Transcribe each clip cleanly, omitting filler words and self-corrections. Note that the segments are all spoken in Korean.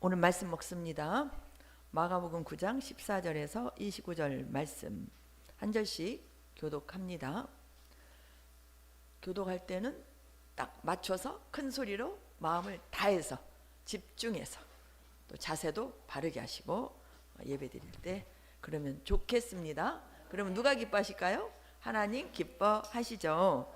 오늘 말씀 먹습니다. 마가복음 9장 14절에서 29절 말씀 한 절씩 교독합니다. 교독할 때는 딱 맞춰서 큰 소리로 마음을 다해서 집중해서 또 자세도 바르게 하시고 예배 드릴 때 그러면 좋겠습니다. 그러면 누가 기뻐하실까요? 하나님 기뻐하시죠.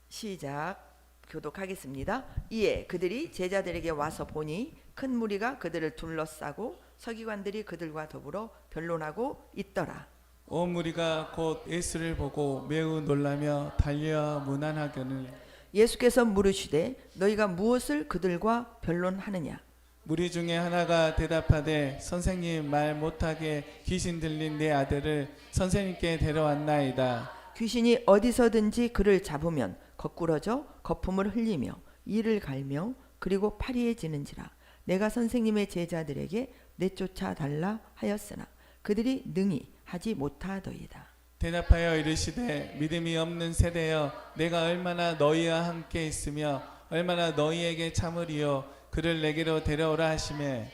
시작. 교독하겠습니다. 이에 그들이 제자들에게 와서 보니 큰 무리가 그들을 둘러싸고 서기관들이 그들과 더불어 변론하고 있더라. 온 무리가 곧 예수를 보고 매우 놀라며 달려와 문안하거늘 예수께서 물으시되 너희가 무엇을 그들과 변론하느냐? 무리 중에 하나가 대답하되 선생님, 말 못하게 귀신 들린 내 아들을 선생님께 데려왔나이다. 귀신이 어디서든지 그를 잡으면 거꾸러져 거품을 흘리며 이를 갈며 그리고 파리해지는지라. 내가 선생님의 제자들에게 내쫓아 달라 하였으나 그들이 능히 하지 못하더이다. 대답하여 이르시되 믿음이 없는 세대여, 내가 얼마나 너희와 함께 있으며 얼마나 너희에게 참으리요. 그를 내게로 데려오라 하시매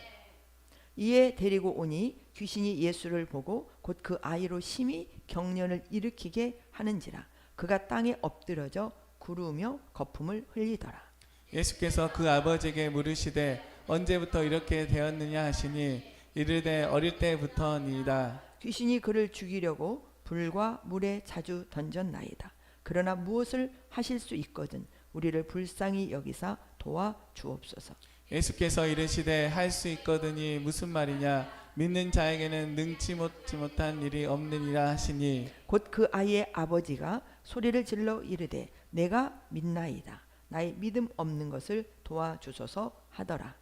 이에 데리고 오니 귀신이 예수를 보고 곧 그 아이로 심히 경련을 일으키게 하는지라. 그가 땅에 엎드러져 구르며 거품을 흘리더라. 예수께서 그 아버지에게 물으시되 언제부터 이렇게 되었느냐 하시니 이르되 어릴 때부터니이다. 귀신이 그를 죽이려고 불과 물에 자주 던졌나이다. 그러나 무엇을 하실 수 있거든 우리를 불쌍히 여기사 도와 주옵소서. 예수께서 이르시되 할 수 있거든이 무슨 말이냐? 믿는 자에게는 능치 못한 일이 없느니라 하시니 곧 그 아이의 아버지가 소리를 질러 이르되 내가 믿나이다. 나의 믿음 없는 것을 도와주소서 하더라.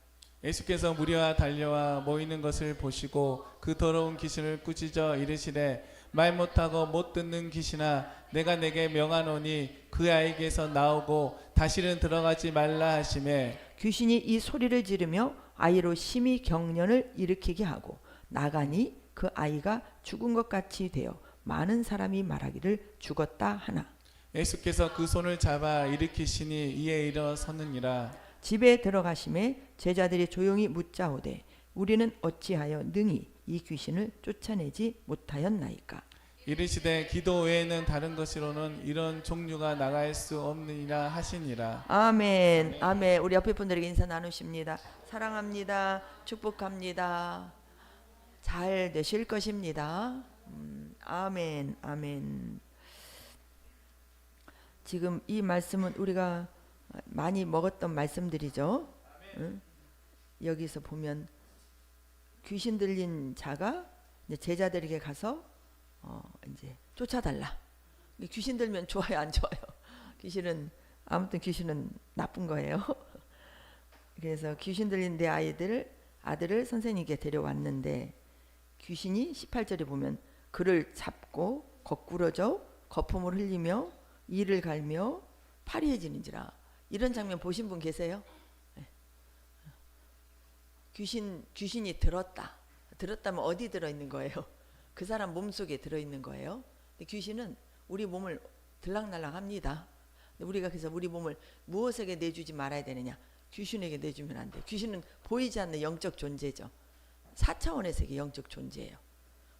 예수께서 무리와 달려와 모이는 것을 보시고 그 더러운 귀신을 꾸짖어 이르시되 말 못하고 못 듣는 귀신아, 내가 내게 명하노니 그 아이에게서 나오고 다시는 들어가지 말라 하시매 귀신이 이 소리를 지르며 아이로 심히 경련을 일으키게 하고 나가니 그 아이가 죽은 것 같이 되어 많은 사람이 말하기를 죽었다 하나. 예수께서 그 손을 잡아 일으키시니 이에 일어서느니라. 집에 들어가심에 제자들이 조용히 묻자오되 우리는 어찌하여 능히 이 귀신을 쫓아내지 못하였나이까. 이르시되 기도 외에는 다른 것으로는 이런 종류가 나갈 수 없느니라 하시니라. 아멘. 아멘. 우리 옆에 분들에게 인사 나누십니다. 사랑합니다. 축복합니다. 잘 되실 것입니다. 아멘. 아멘. 지금 이 말씀은 우리가 많이 먹었던 말씀들이죠. 응? 여기서 보면 귀신 들린 자가 이제 제자들에게 가서 이제 쫓아달라. 귀신 들면 좋아요, 안 좋아요? 귀신은 귀신은 나쁜 거예요. 그래서 귀신 들린 내 아들을 선생님께 데려왔는데 귀신이 18절에 보면 그를 잡고 거꾸러져 거품을 흘리며 이를 갈며 파리해지는지라. 이런 장면 보신 분 계세요? 네. 귀신이 들었다면 어디 들어있는 거예요? 그 사람 몸속에 들어있는 거예요. 근데 귀신은 우리 몸을 들락날락합니다. 우리가 그래서 우리 몸을 무엇에게 내주지 말아야 되느냐? 귀신에게 내주면 안 돼. 귀신은 보이지 않는 영적 존재죠. 4차원의 세계 영적 존재예요.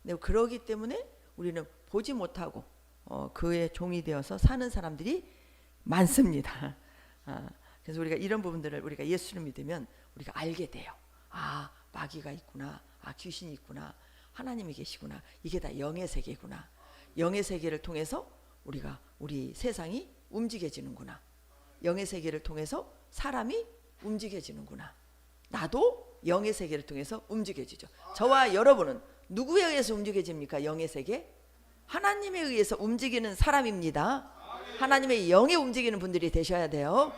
근데 그러기 때문에 우리는 보지 못하고 그의 종이 되어서 사는 사람들이 많습니다. 그래서 우리가 이런 부분들을 우리가 예수를 믿으면 우리가 알게 돼요. 아, 마귀가 있구나. 아, 귀신이 있구나. 하나님이 계시구나. 이게 다 영의 세계구나. 영의 세계를 통해서 우리 세상이 움직여지는구나. 영의 세계를 통해서 사람이 움직여지는구나. 나도 영의 세계를 통해서 움직여지죠. 저와 여러분은 누구에 의해서 움직여집니까? 영의 세계? 하나님에 의해서 움직이는 사람입니다. 하나님의 영에 움직이는 분들이 되셔야 돼요.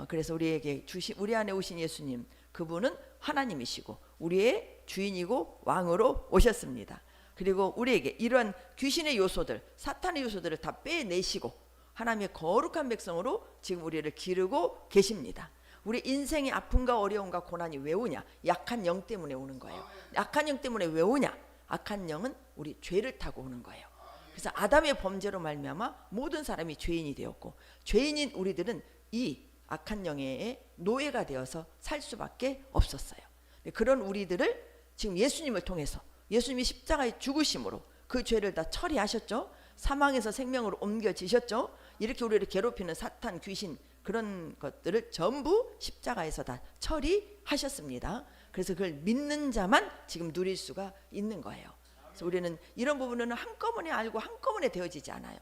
그래서 우리 안에 오신 예수님, 그분은 하나님이시고 우리의 주인이고 왕으로 오셨습니다. 그리고 우리에게 이러한 귀신의 요소들, 사탄의 요소들을 다 빼내시고 하나님의 거룩한 백성으로 지금 우리를 기르고 계십니다. 우리 인생의 아픔과 어려움과 고난이 왜 오냐? 약한 영 때문에 오는 거예요. 약한 영 때문에 왜 오냐? 악한 영은 우리 죄를 타고 오는 거예요. 그래서 아담의 범죄로 말미암아 모든 사람이 죄인이 되었고, 죄인인 우리들은 이 악한 영의 노예가 되어서 살 수밖에 없었어요. 그런 우리들을 지금 예수님을 통해서 예수님이 십자가의 죽으심으로 그 죄를 다 처리하셨죠. 사망에서 생명으로 옮겨지셨죠. 이렇게 우리를 괴롭히는 사탄, 귀신 그런 것들을 전부 십자가에서 다 처리하셨습니다. 그래서 그걸 믿는 자만 지금 누릴 수가 있는 거예요. 그래서 우리는 이런 부분은 한꺼번에 알고 한꺼번에 되어지지 않아요.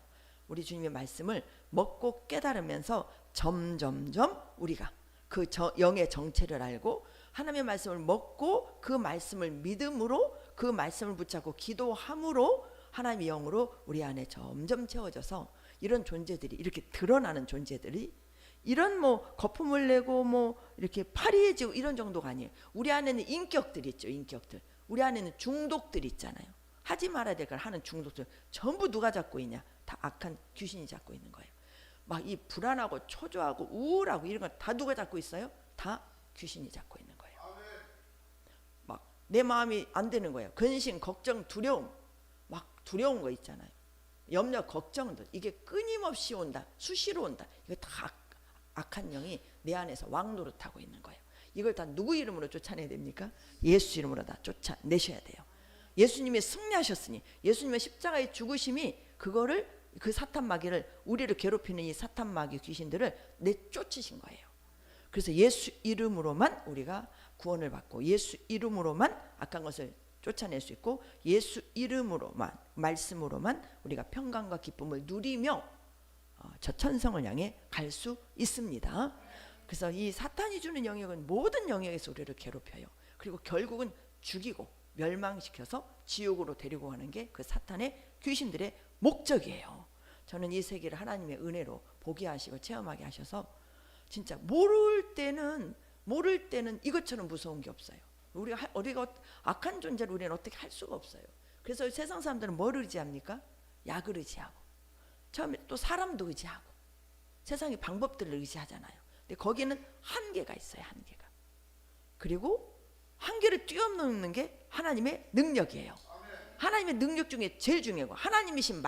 우리 주님의 말씀을 먹고 깨달으면서 점점점 우리가 그 영의 정체를 알고 하나님의 말씀을 먹고 그 말씀을 믿음으로 그 말씀을 붙잡고 기도함으로 하나님의 영으로 우리 안에 점점 채워져서 이런 존재들이 이렇게 드러나는 존재들이 이런 뭐 거품을 내고 뭐 이렇게 파리해지고 이런 정도가 아니에요. 우리 안에는 인격들이 있죠. 인격들. 우리 안에는 중독들이 있잖아요. 하지 말아야 될 걸 하는 중독들 전부 누가 잡고 있냐? 다 악한 귀신이 잡고 있는 거예요. 막 이 불안하고 초조하고 우울하고 이런 거 다 누가 잡고 있어요? 다 귀신이 잡고 있는 거예요. 막 내 마음이 안 되는 거예요. 근심, 걱정, 두려움, 막 두려운 거 있잖아요. 염려, 걱정들 이게 끊임없이 온다. 수시로 온다. 이거 다 악한 영이 내 안에서 왕노릇하고 있는 거예요. 이걸 다 누구 이름으로 쫓아내야 됩니까? 예수 이름으로 다 쫓아내셔야 돼요. 예수님이 승리하셨으니 예수님의 십자가의 죽으심이 그거를 그 사탄 마귀를 우리를 괴롭히는 이 사탄 마귀 귀신들을 내쫓으신 거예요. 그래서 예수 이름으로만 우리가 구원을 받고 예수 이름으로만 악한 것을 쫓아낼 수 있고 예수 이름으로만 말씀으로만 우리가 평강과 기쁨을 누리며 저 천성을 향해 갈 수 있습니다. 그래서 이 사탄이 주는 영역은 모든 영역에서 우리를 괴롭혀요. 그리고 결국은 죽이고 멸망시켜서 지옥으로 데리고 가는 게 그 사탄의 귀신들의 목적이에요. 저는 이 세계를 하나님의 은혜로 보게 하시고 체험하게 하셔서 진짜 모를 때는 이것처럼 무서운 게 없어요. 우리가 악한 존재를 우리는 어떻게 할 수가 없어요. 그래서 세상 사람들은 뭘 의지합니까? 약을 의지하고 처음에 또 사람도 의지하고 세상의 방법들을 의지하잖아요. 근데 거기는 한계가 있어요. 한계가. 그리고 한계를 뛰어넘는 게 하나님의 능력이에요. 하나님의 능력 중에 제일 중요하고 하나님이신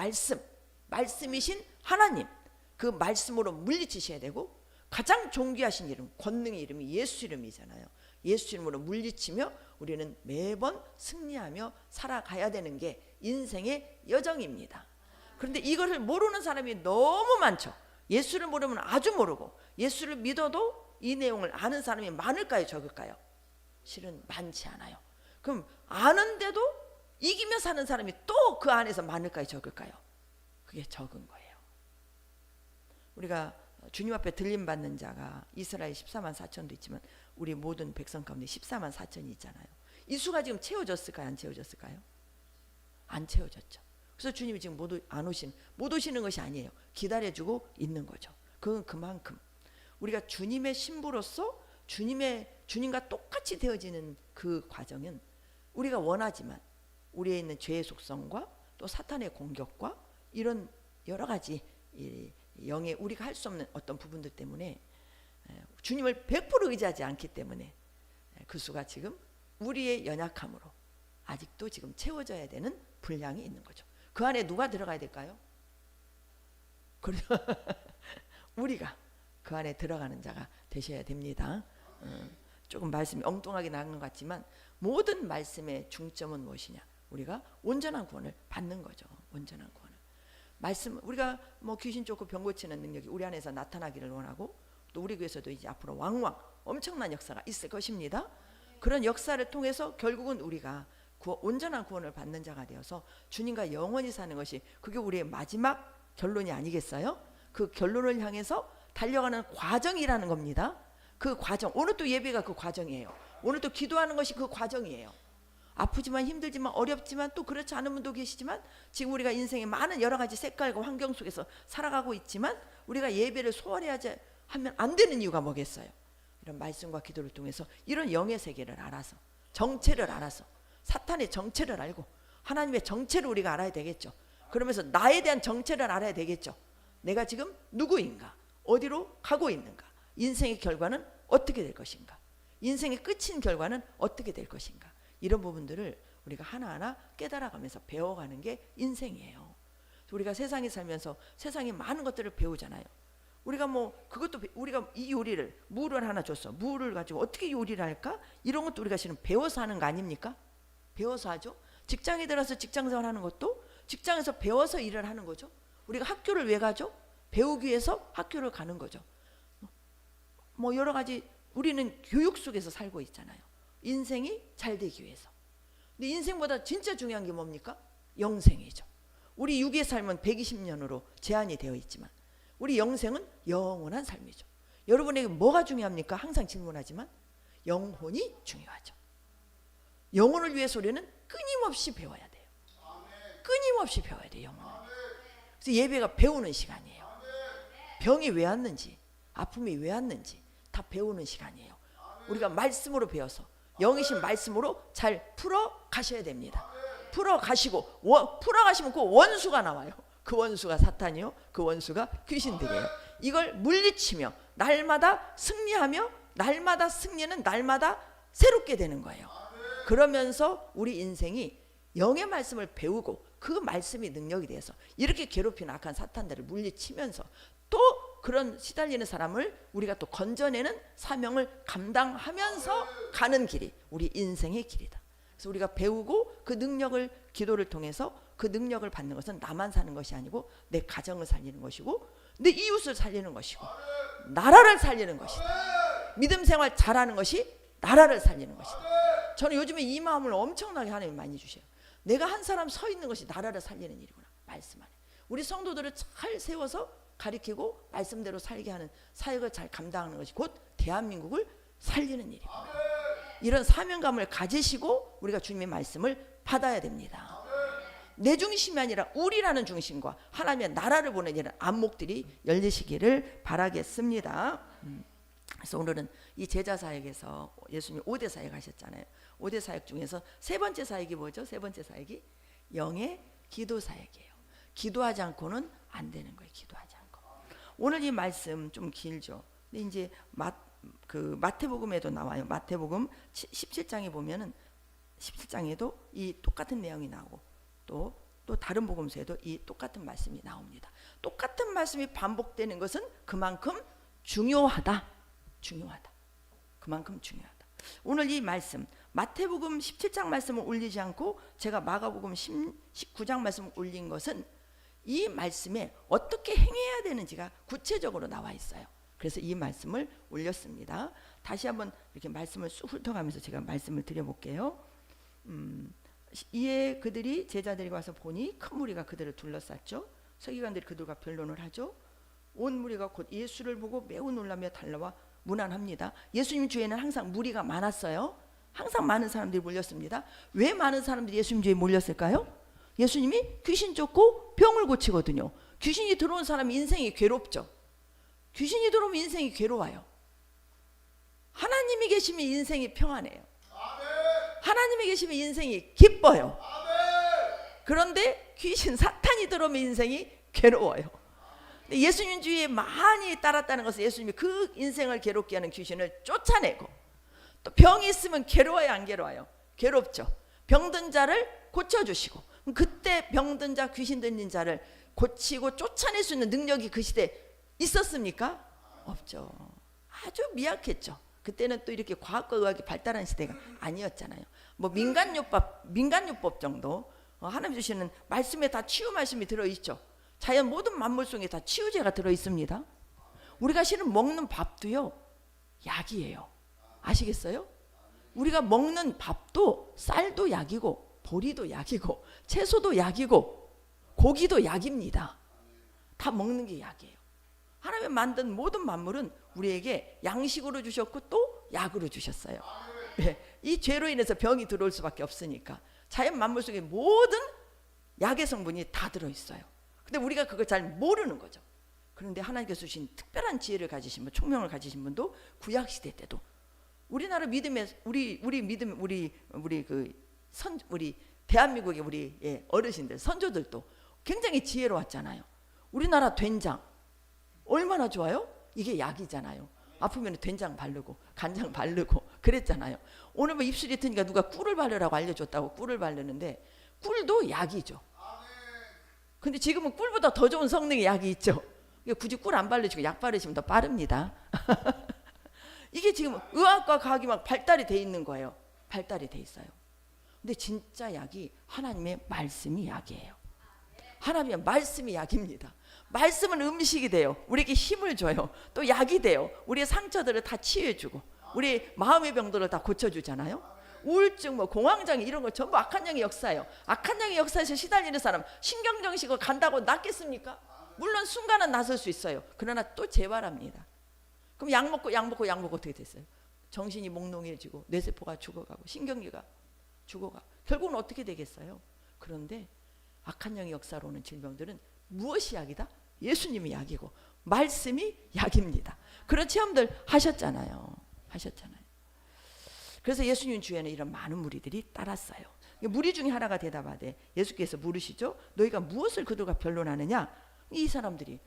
말씀이신 하나님 그 말씀으로 물리치셔야 되고 가장 존귀하신 이름 권능의 이름이 예수 이름이잖아요. 예수 이름으로 물리치며 우리는 매번 승리하며 살아가야 되는 게 인생의 여정입니다. 그런데 이것을 모르는 사람이 너무 많죠. 예수를 모르면 아주 모르고 예수를 믿어도 이 내용을 아는 사람이 많을까요? 적을까요? 실은 많지 않아요. 그럼 아는데도 이기며 사는 사람이 또 그 안에서 많을까요? 적을까요? 그게 적은 거예요. 우리가 주님 앞에 들림받는 자가 이스라엘 14만 4천도 있지만 우리 모든 백성 가운데 14만 4천이 있잖아요. 이 수가 지금 채워졌을까요? 안 채워졌을까요? 안 채워졌죠. 그래서 주님이 지금 못 오시는 것이 아니에요. 기다려주고 있는 거죠. 그건 그만큼 우리가 주님의 신부로서 주님과 똑같이 되어지는 그 과정은 우리가 원하지만 우리에 있는 죄의 속성과 또 사탄의 공격과 이런 여러 가지 영의 우리가 할 수 없는 어떤 부분들 때문에 주님을 100% 의지하지 않기 때문에 그 수가 지금 우리의 연약함으로 아직도 지금 채워져야 되는 분량이 있는 거죠. 그 안에 누가 들어가야 될까요? 우리가 그 안에 들어가는 자가 되셔야 됩니다. 조금 말씀이 엉뚱하게 나간 것 같지만 모든 말씀의 중점은 무엇이냐? 우리가 온전한 구원을 받는 거죠. 온전한 구원을. 말씀 우리가 뭐 귀신 쫓고 병 고치는 능력이 우리 안에서 나타나기를 원하고 또 우리 교회에서도 이제 앞으로 왕왕 엄청난 역사가 있을 것입니다. 그런 역사를 통해서 결국은 우리가 온전한 구원을 받는 자가 되어서 주님과 영원히 사는 것이 그게 우리의 마지막 결론이 아니겠어요? 그 결론을 향해서 달려가는 과정이라는 겁니다. 그 과정 오늘 또 예배가 그 과정이에요. 오늘 또 기도하는 것이 그 과정이에요. 아프지만 힘들지만 어렵지만 또 그렇지 않은 분도 계시지만 지금 우리가 인생의 많은 여러 가지 색깔과 환경 속에서 살아가고 있지만 우리가 예배를 소홀히 하면 안 되는 이유가 뭐겠어요? 이런 말씀과 기도를 통해서 이런 영의 세계를 알아서 정체를 알아서 사탄의 정체를 알고 하나님의 정체를 우리가 알아야 되겠죠. 그러면서 나에 대한 정체를 알아야 되겠죠. 내가 지금 누구인가? 어디로 가고 있는가? 인생의 결과는 어떻게 될 것인가? 인생의 끝인 결과는 어떻게 될 것인가? 이런 부분들을 우리가 하나하나 깨달아가면서 배워가는 게 인생이에요. 우리가 세상에 살면서 세상에 많은 것들을 배우잖아요. 우리가 뭐 그것도 우리가 이 요리를 무를 하나 줬어. 무를 가지고 어떻게 요리를 할까? 이런 것도 우리가 지금 배워서 하는 거 아닙니까? 배워서 하죠. 직장에 들어서 직장생활 하는 것도 직장에서 배워서 일을 하는 거죠. 우리가 학교를 왜 가죠? 배우기 위해서 학교를 가는 거죠. 뭐 여러 가지 우리는 교육 속에서 살고 있잖아요. 인생이 잘 되기 위해서. 근데 인생보다 진짜 중요한 게 뭡니까? 영생이죠. 우리 육의 삶은 120년으로 제한이 되어 있지만 우리 영생은 영원한 삶이죠. 여러분에게 뭐가 중요합니까? 항상 질문하지만 영혼이 중요하죠. 영혼을 위해서 우리는 끊임없이 배워야 돼요. 끊임없이 배워야 돼요. 영혼을. 그래서 예배가 배우는 시간이에요. 병이 왜 왔는지, 아픔이 왜 왔는지 다 배우는 시간이에요. 우리가 말씀으로 배워서 영이신 말씀으로 잘 풀어 가셔야 됩니다. 풀어 가시고 풀어 가시면 그 원수가 나와요. 그 원수가 사탄이요, 그 원수가 귀신들이에요. 이걸 물리치며 날마다 승리하며 날마다 승리는 날마다 새롭게 되는 거예요. 그러면서 우리 인생이 영의 말씀을 배우고 그 말씀이 능력이 돼서 이렇게 괴롭히는 악한 사탄들을 물리치면서 또 그런 시달리는 사람을 우리가 또 건져내는 사명을 감당하면서 가는 길이 우리 인생의 길이다. 그래서 우리가 배우고 그 능력을 기도를 통해서 그 능력을 받는 것은 나만 사는 것이 아니고 내 가정을 살리는 것이고 내 이웃을 살리는 것이고 나라를 살리는 것이다. 믿음 생활 잘하는 것이 나라를 살리는 것이다. 저는 요즘에 이 마음을 엄청나게 하나님 많이 주셔요. 내가 한 사람 서 있는 것이 나라를 살리는 일이구나. 말씀 안에 우리 성도들을 잘 세워서 가리키고 말씀대로 살게 하는 사역을 잘 감당하는 것이 곧 대한민국을 살리는 일이구나. 이런 사명감을 가지시고 우리가 주님의 말씀을 받아야 됩니다. 내 중심이 아니라 우리라는 중심과 하나님의 나라를 보는 이런 안목들이 열리시기를 바라겠습니다. 그래서 오늘은 이 제자 사역에서 예수님이 5대 사역 하셨잖아요. 5대 사역 중에서 세 번째 사역이 뭐죠? 세 번째 사역이 영의 기도 사역이에요. 기도하지 않고는 안 되는 거예요. 기도하지 않고. 오늘 이 말씀 좀 길죠. 근데 이제 마태복음에도 나와요. 마태복음 17장에 보면은 17장에도 이 똑같은 내용이 나오고 또 다른 복음서에도 이 똑같은 말씀이 나옵니다. 똑같은 말씀이 반복되는 것은 그만큼 중요하다. 그만큼 중요하다. 오늘 이 말씀 마태복음 17장 말씀을 올리지 않고 제가 마가복음 19장 말씀을 올린 것은 이 말씀에 어떻게 행해야 되는지가 구체적으로 나와 있어요. 그래서 이 말씀을 올렸습니다. 다시 한번 이렇게 말씀을 쑥 훑어가면서 제가 말씀을 드려볼게요. 이에 그들이 제자들이 와서 보니 큰 무리가 그들을 둘러쌌죠. 서기관들이 그들과 변론을 하죠. 온 무리가 곧 예수를 보고 매우 놀라며 달려와 문안합니다. 예수님 주에는 항상 무리가 많았어요. 항상 많은 사람들이 몰렸습니다. 왜 많은 사람들이 예수님 주에 몰렸을까요? 예수님이 귀신 쫓고 병을 고치거든요. 귀신이 들어온 사람이 인생이 괴롭죠. 귀신이 들어오면 인생이 괴로워요. 하나님이 계시면 인생이 평안해요. 하나님이 계시면 인생이 기뻐요. 그런데 귀신 사탄이 들어오면 인생이 괴로워요. 예수님 주위에 많이 따랐다는 것은 예수님이 그 인생을 괴롭게 하는 귀신을 쫓아내고 또 병이 있으면 괴로워요, 안 괴로워요? 괴롭죠. 병든 자를 고쳐주시고 그때 병든 자, 귀신 들린 자를 고치고 쫓아낼 수 있는 능력이 그 시대에 있었습니까? 없죠. 아주 미약했죠. 그때는 또 이렇게 과학과 의학이 발달한 시대가 아니었잖아요. 뭐 민간요법 정도 하나님 주시는 말씀에 다 치유 말씀이 들어있죠. 자연 모든 만물 속에 다 치유제가 들어있습니다. 우리가 실은 먹는 밥도요 약이에요. 아시겠어요? 우리가 먹는 밥도 쌀도 약이고 보리도 약이고 채소도 약이고 고기도 약입니다. 다 먹는 게 약이에요. 하나님 만든 모든 만물은 우리에게 양식으로 주셨고 또 약으로 주셨어요. 네, 이 죄로 인해서 병이 들어올 수밖에 없으니까 자연 만물 속에 모든 약의 성분이 다 들어있어요. 근데 우리가 그걸 잘 모르는 거죠. 그런데 하나님께서 주신 특별한 지혜를 가지신 분, 총명을 가지신 분도 구약 시대 때도 우리나라 믿음에 우리 대한민국의 우리 어르신들, 선조들도 굉장히 지혜로웠잖아요. 우리나라 된장 얼마나 좋아요? 이게 약이잖아요. 아프면 된장 바르고 간장 바르고 그랬잖아요. 오늘 뭐 입술이 트니까 누가 꿀을 바르라고 알려줬다고 꿀을 바르는데 꿀도 약이죠. 근데 지금은 꿀보다 더 좋은 성능의 약이 있죠. 굳이 꿀 안 바르시고 약 바르시면 더 빠릅니다. 이게 지금 의학과 과학이 막 발달이 돼 있는 거예요. 발달이 돼 있어요. 근데 진짜 약이 하나님의 말씀이 약이에요. 하나님의 말씀이 약입니다. 말씀은 음식이 돼요. 우리에게 힘을 줘요. 또 약이 돼요. 우리의 상처들을 다 치유해주고 우리 마음의 병들을 다 고쳐주잖아요. 우울증, 뭐 공황장애 이런 거 전부 악한 영의 역사예요. 악한 영의 역사에서 시달리는 사람 신경정신과 간다고 낫겠습니까? 물론 순간은 나설 수 있어요. 그러나 또 재발합니다. 그럼 약 먹고 어떻게 됐어요? 정신이 몽롱해지고 뇌세포가 죽어가고 신경계가 죽어가고 결국은 어떻게 되겠어요? 그런데 악한 영의 역사로 오는 질병들은 무엇이 약이다? 예수님이 약이고 말씀이 약입니다. 그런 체험들 하셨잖아요. 그래서 예수님 주에는 이런 많은 무리들이 따랐어요. 무리 중에 하나가 대답하되 예수께서 물으시죠. 너희가 무엇을 그들과 변론하느냐? 이 사람들이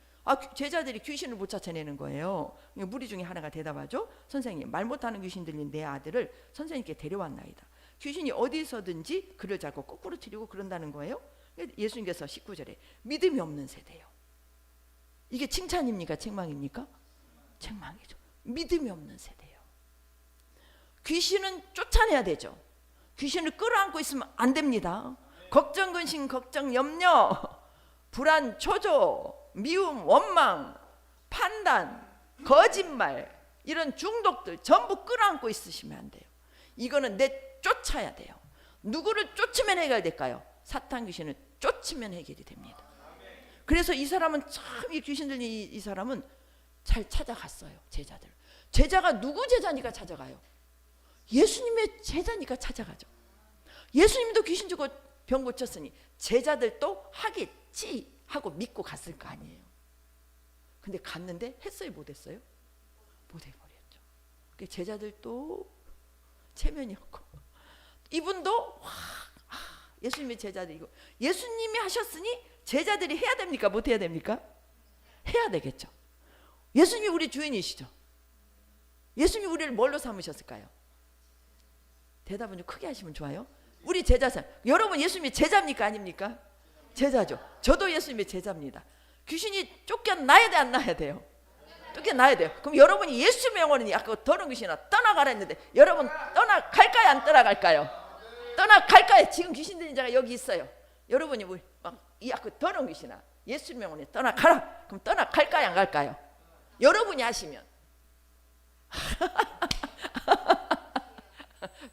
제자들이 귀신을 못 쫓아내는 거예요. 무리 중에 하나가 대답하죠. 선생님, 말 못하는 귀신 들린 내 아들을 선생님께 데려왔나이다. 귀신이 어디서든지 그를 잡고 거꾸로 치려고 그런다는 거예요. 예수님께서 19절에 믿음이 없는 세대요. 이게 칭찬입니까? 책망입니까? 책망이죠. 믿음이 없는 세대요. 귀신은 쫓아내야 되죠. 귀신을 끌어안고 있으면 안 됩니다. 걱정, 근심, 걱정, 염려, 불안, 초조, 미움, 원망, 판단, 거짓말 이런 중독들 전부 끌어안고 있으시면 안 돼요. 이거는 내쫓아야 돼요. 누구를 쫓으면 해결될까요? 사탄 귀신을 쫓으면 해결이 됩니다. 그래서 이 사람은 참 이 귀신 들린 이 사람은 잘 찾아갔어요. 제자가 누구 제자니까 찾아가요? 예수님의 제자니까 찾아가죠. 예수님도 귀신 주고 병 고쳤으니 제자들도 하겠지 하고 믿고 갔을 거 아니에요. 근데 갔는데 했어요? 못했어요? 못해버렸죠. 제자들도 체면이 없고 이분도 예수님의 제자들이고 예수님이 하셨으니 제자들이 해야 됩니까? 못해야 됩니까? 해야 되겠죠. 예수님이 우리 주인이시죠. 예수님이 우리를 뭘로 삼으셨을까요? 대답은 좀 크게 하시면 좋아요. 우리 제자상. 여러분 예수님의 제자입니까? 아닙니까? 제자죠. 저도 예수님의 제자입니다. 귀신이 쫓겨나야 돼? 안 나야 돼요? 쫓겨나야 돼요. 그럼 여러분이 예수 명언이 아까 더러운 귀신아 떠나가라 했는데 여러분 떠나갈까요? 안 떠나갈까요? 떠나갈까요? 지금 귀신 들린 자가 여기 있어요. 여러분이 이 아까 더러운 귀신아 예수 명언이 떠나가라. 그럼 떠나갈까요? 안 갈까요? 여러분이 하시면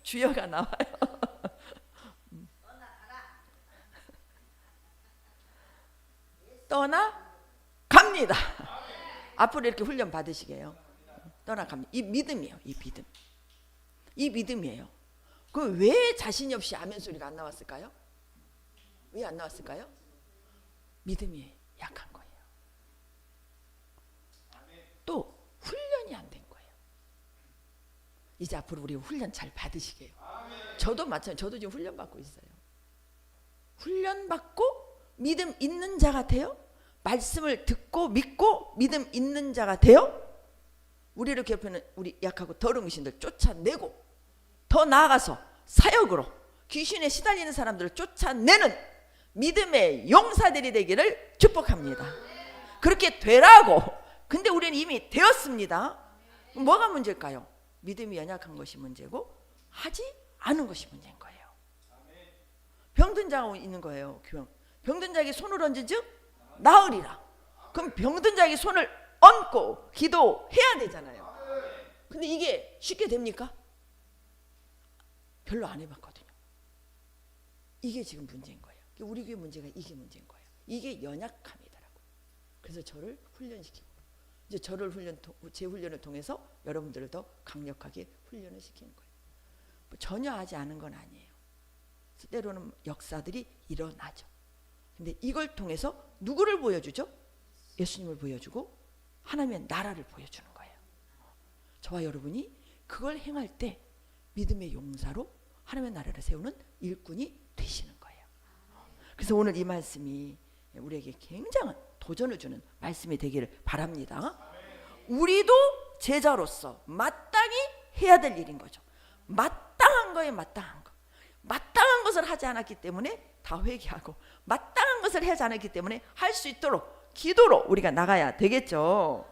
주여가 나와요. 떠나갑니다. 앞으로 이렇게 훈련 받으시게요. 떠나갑니다. 이 믿음이에요. 이 믿음이에요. 그럼 왜 자신이 없이 아멘 소리가 안 나왔을까요? 왜 안 나왔을까요? 믿음이 약한 거예요. 또 훈련이 안 된 거예요. 이제 앞으로 우리 훈련 잘 받으시게요. 저도 마찬가지. 저도 지금 훈련 받고 있어요. 훈련 받고 믿음 있는 자 같아요. 말씀을 듣고 믿고 믿음 있는 자가 돼요. 우리를 괴롭히는 우리 약하고 더러운 귀신들 쫓아내고 더 나아가서 사역으로 귀신에 시달리는 사람들을 쫓아내는 믿음의 용사들이 되기를 축복합니다. 그렇게 되라고. 근데 우리는 이미 되었습니다. 뭐가 문제일까요? 믿음이 연약한 것이 문제고 하지 않은 것이 문제인 거예요. 병든 자가 있는 거예요. 병든 자에게 손을 얹은 즉 나으리라. 그럼 병든 자에게 손을 얹고 기도해야 되잖아요. 근데 이게 쉽게 됩니까? 별로 안 해봤거든요. 이게 지금 문제인 거예요. 우리 교회 문제가 이게 문제인 거예요. 이게 연약함이더라고요. 그래서 저를 훈련시키고 이제 제 훈련을 통해서 여러분들을 더 강력하게 훈련을 시키는 거예요. 전혀 하지 않은 건 아니에요. 때로는 역사들이 일어나죠. 근데 이걸 통해서 누구를 보여주죠? 예수님을 보여주고 하나님의 나라를 보여주는 거예요. 저와 여러분이 그걸 행할 때 믿음의 용사로 하나님의 나라를 세우는 일꾼이 되시는 거예요. 그래서 오늘 이 말씀이 우리에게 굉장한 도전을 주는 말씀이 되기를 바랍니다. 우리도 제자로서 마땅히 해야 될 일인 거죠. 마땅한 거에 마땅한 거. 마땅한 것을 하지 않았기 때문에 다 회개하고 마땅한 것을 하지 않았기 때문에 할 수 있도록 기도로 우리가 나가야 되겠죠.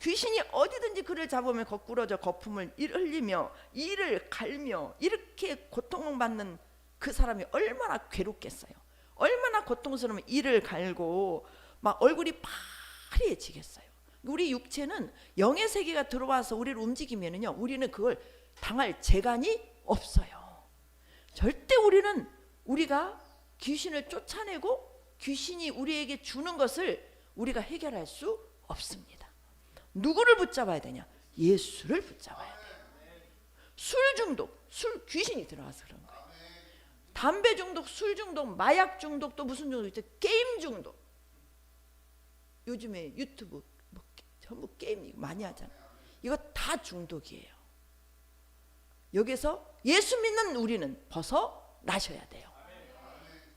귀신이 어디든지 그를 잡으면 거꾸러져 거품을 흘리며 이를 갈며 이렇게 고통받는 그 사람이 얼마나 괴롭겠어요. 얼마나 고통스러우면 이를 갈고 막 얼굴이 파리해지겠어요. 우리 육체는 영의 세계가 들어와서 우리를 움직이면은요, 우리는 그걸 당할 재간이 없어요. 절대 우리가 귀신을 쫓아내고 귀신이 우리에게 주는 것을 우리가 해결할 수 없습니다. 누구를 붙잡아야 되냐? 예수를 붙잡아야 돼요. 술 중독, 귀신이 들어와서 그런 거예요. 담배 중독, 술 중독, 마약 중독, 또 무슨 중독 있죠? 게임 중독. 요즘에 유튜브 뭐 전부 게임 많이 하잖아요. 이거 다 중독이에요. 여기서 예수 믿는 우리는 벗어나셔야 돼요.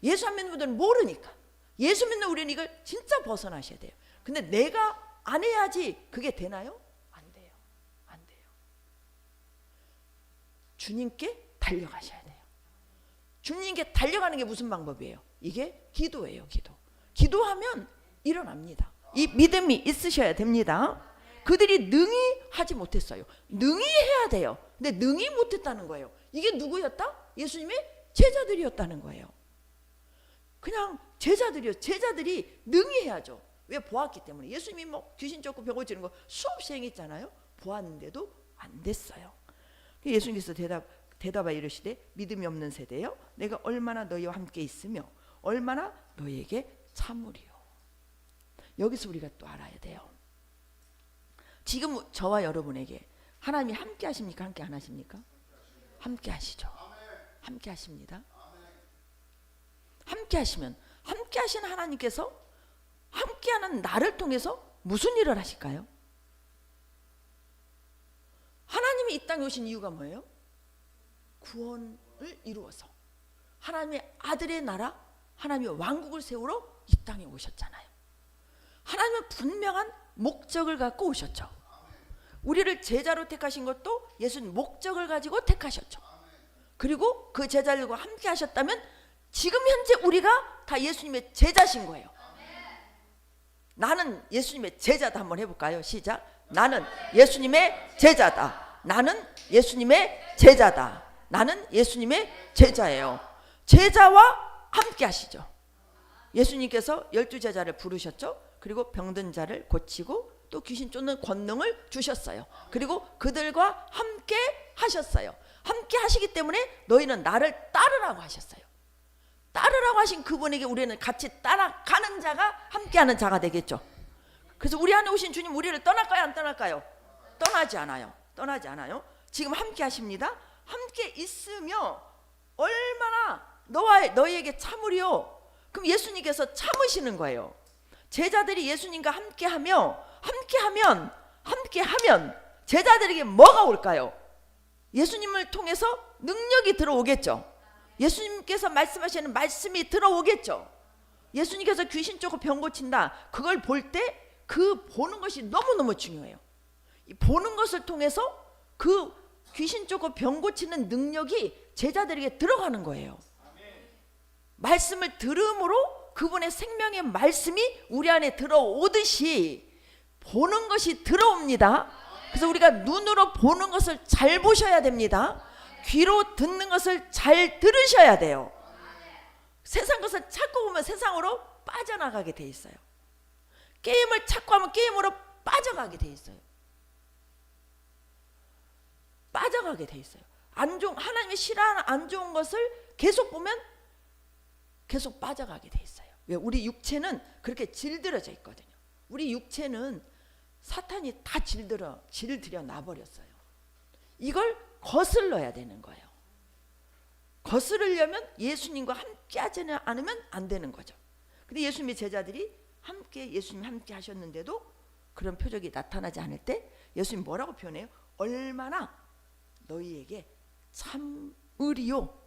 예수 안 믿는 분들은 모르니까. 예수 믿는 우리는 이걸 진짜 벗어나셔야 돼요. 근데 내가 안 해야지 그게 되나요? 안 돼요. 안 돼요. 주님께 달려가셔야 돼요. 주님께 달려가는 게 무슨 방법이에요? 이게 기도예요. 기도하면 일어납니다. 이 믿음이 있으셔야 됩니다. 그들이 능히 하지 못했어요. 능히 해야 돼요. 근데 능히 못했다는 거예요. 이게 누구였다? 예수님의 제자들이었다는 거예요. 그냥 제자들이 능히 해야죠. 왜? 보았기 때문에. 예수님이 뭐 귀신 쫓고 병 고치는 거 수없이 행했잖아요. 보았는데도 안 됐어요. 예수님께서 대답하여 이르시되 믿음이 없는 세대여, 내가 얼마나 너희와 함께 있으며 얼마나 너희에게 참으리요. 여기서 우리가 또 알아야 돼요. 지금 저와 여러분에게 하나님이 함께 하십니까? 함께 안 하십니까? 함께 하시죠. 함께 하십니다. 함께 하시면, 함께 하신 하나님께서 함께하는 나를 통해서 무슨 일을 하실까요? 하나님이 이 땅에 오신 이유가 뭐예요? 구원을 이루어서 하나님의 아들의 나라, 하나님의 왕국을 세우러 이 땅에 오셨잖아요. 하나님은 분명한 목적을 갖고 오셨죠. 우리를 제자로 택하신 것도 예수님 목적을 가지고 택하셨죠. 그리고 그 제자들과 함께 하셨다면 지금 현재 우리가 다 예수님의 제자신 거예요. 나는 예수님의 제자다. 한번 해볼까요? 시작. 나는 예수님의 제자다. 나는 예수님의 제자다. 나는 예수님의 제자예요. 제자와 함께 하시죠. 예수님께서 12제자를 부르셨죠. 그리고 병든 자를 고치고 또 귀신 쫓는 권능을 주셨어요. 그리고 그들과 함께 하셨어요. 함께 하시기 때문에 너희는 나를 따르라고 하셨어요. 따르라고 하신 그분에게 우리는 같이 따라가는 자가 함께하는 자가 되겠죠. 그래서 우리 안에 오신 주님 우리를 떠날까요? 안 떠날까요? 떠나지 않아요. 떠나지 않아요. 지금 함께 하십니다. 함께 있으며 얼마나 너희에게 참으리요. 그럼 예수님께서 참으시는 거예요. 제자들이 예수님과 함께하면 제자들에게 뭐가 올까요? 예수님을 통해서 능력이 들어오겠죠. 예수님께서 말씀하시는 말씀이 들어오겠죠. 예수님께서 귀신 쫓고 병 고친다. 그걸 볼 때 그 보는 것이 너무너무 중요해요. 이 보는 것을 통해서 그 귀신 쫓고 병 고치는 능력이 제자들에게 들어가는 거예요. 말씀을 들음으로 그분의 생명의 말씀이 우리 안에 들어오듯이 보는 것이 들어옵니다. 그래서 우리가 눈으로 보는 것을 잘 보셔야 됩니다. 귀로 듣는 것을 잘 들으셔야 돼요. 세상 것을 찾고 보면 세상으로 빠져나가게 돼 있어요. 게임을 찾고 하면 게임으로 빠져가게 돼 있어요. 빠져가게 돼 있어요. 하나님이 싫어하는 안 좋은 것을 계속 보면 계속 빠져가게 돼 있어요. 왜? 우리 육체는 그렇게 질들여져 있거든요. 우리 육체는 사탄이 다 질들여 놔버렸어요. 이걸 거슬러야 되는 거예요. 거스르려면 예수님과 함께 하지 않으면 안 되는 거죠. 근데 예수님의 제자들이 예수님 함께 하셨는데도 그런 표적이 나타나지 않을 때 예수님 뭐라고 표현해요? 얼마나 너희에게 참으리요.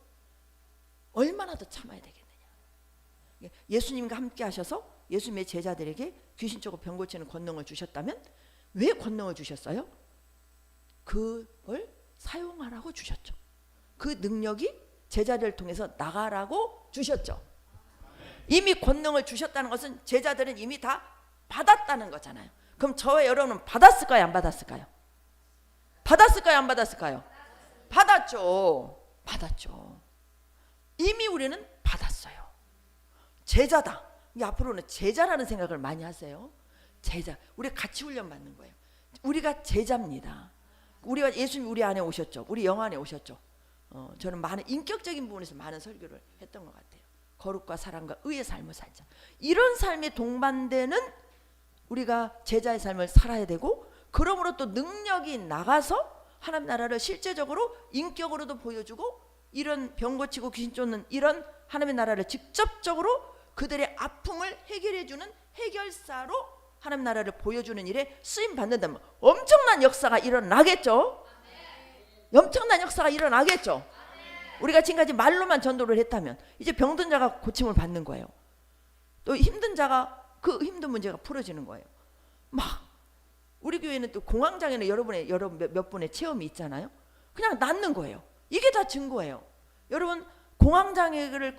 얼마나 더 참아야 되겠느냐. 예수님과 함께 하셔서 예수님의 제자들에게 귀신 쫓고 병 고치는 권능을 주셨다면 왜 권능을 주셨어요? 그걸 사용하라고 주셨죠. 그 능력이 제자들을 통해서 나가라고 주셨죠. 이미 권능을 주셨다는 것은 제자들은 이미 다 받았다는 거잖아요. 그럼 저와 여러분은 받았을까요, 안 받았을까요? 받았을까요, 안 받았을까요? 받았죠. 받았죠. 이미 우리는 받았어요. 제자다. 이 앞으로는 제자라는 생각을 많이 하세요. 제자. 우리 같이 훈련 받는 거예요. 우리가 제자입니다. 우리가 예수님 우리 안에 오셨죠. 우리 영 안에 오셨죠. 저는 많은 인격적인 부분에서 많은 설교를 했던 것 같아요. 거룩과 사랑과 의의 삶을 살자. 이런 삶에 동반되는 우리가 제자의 삶을 살아야 되고, 그러므로 또 능력이 나가서 하나님 나라를 실제적으로 인격으로도 보여주고, 이런 병 고치고 귀신 쫓는 이런 하나님의 나라를 직접적으로 그들의 아픔을 해결해주는 해결사로 하나님 나라를 보여주는 일에 쓰임 받는다면 엄청난 역사가 일어나겠죠. 엄청난 역사가 일어나겠죠. 우리가 지금까지 말로만 전도를 했다면 이제 병든 자가 고침을 받는 거예요. 또 힘든 자가 그 힘든 문제가 풀어지는 거예요. 막 우리 교회는 또 공황장애는 몇 분의 체험이 있잖아요. 그냥 낫는 거예요. 이게 다 증거예요. 여러분 공황장애로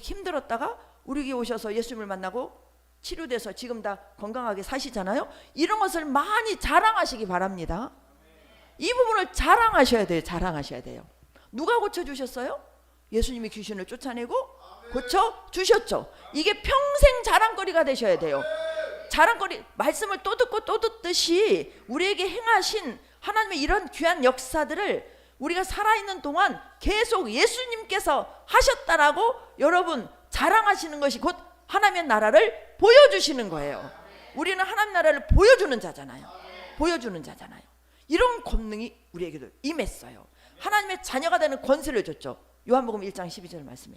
힘들었다가 우리 교회 오셔서 예수님을 만나고 치료돼서 지금 다 건강하게 사시잖아요. 이런 것을 많이 자랑하시기 바랍니다. 이 부분을 자랑하셔야 돼요. 자랑하셔야 돼요. 누가 고쳐주셨어요? 예수님이 귀신을 쫓아내고 고쳐주셨죠. 이게 평생 자랑거리가 되셔야 돼요. 자랑거리, 말씀을 또 듣고 또 듣듯이 우리에게 행하신 하나님의 이런 귀한 역사들을 우리가 살아있는 동안 계속 예수님께서 하셨다라고 여러분 자랑하시는 것이 곧 하나님의 나라를 보여주시는 거예요. 우리는 하나님 나라를 보여주는 자잖아요. 보여주는 자잖아요. 이런 권능이 우리에게도 임했어요. 하나님의 자녀가 되는 권세를 줬죠. 요한복음 1장 12절 말씀에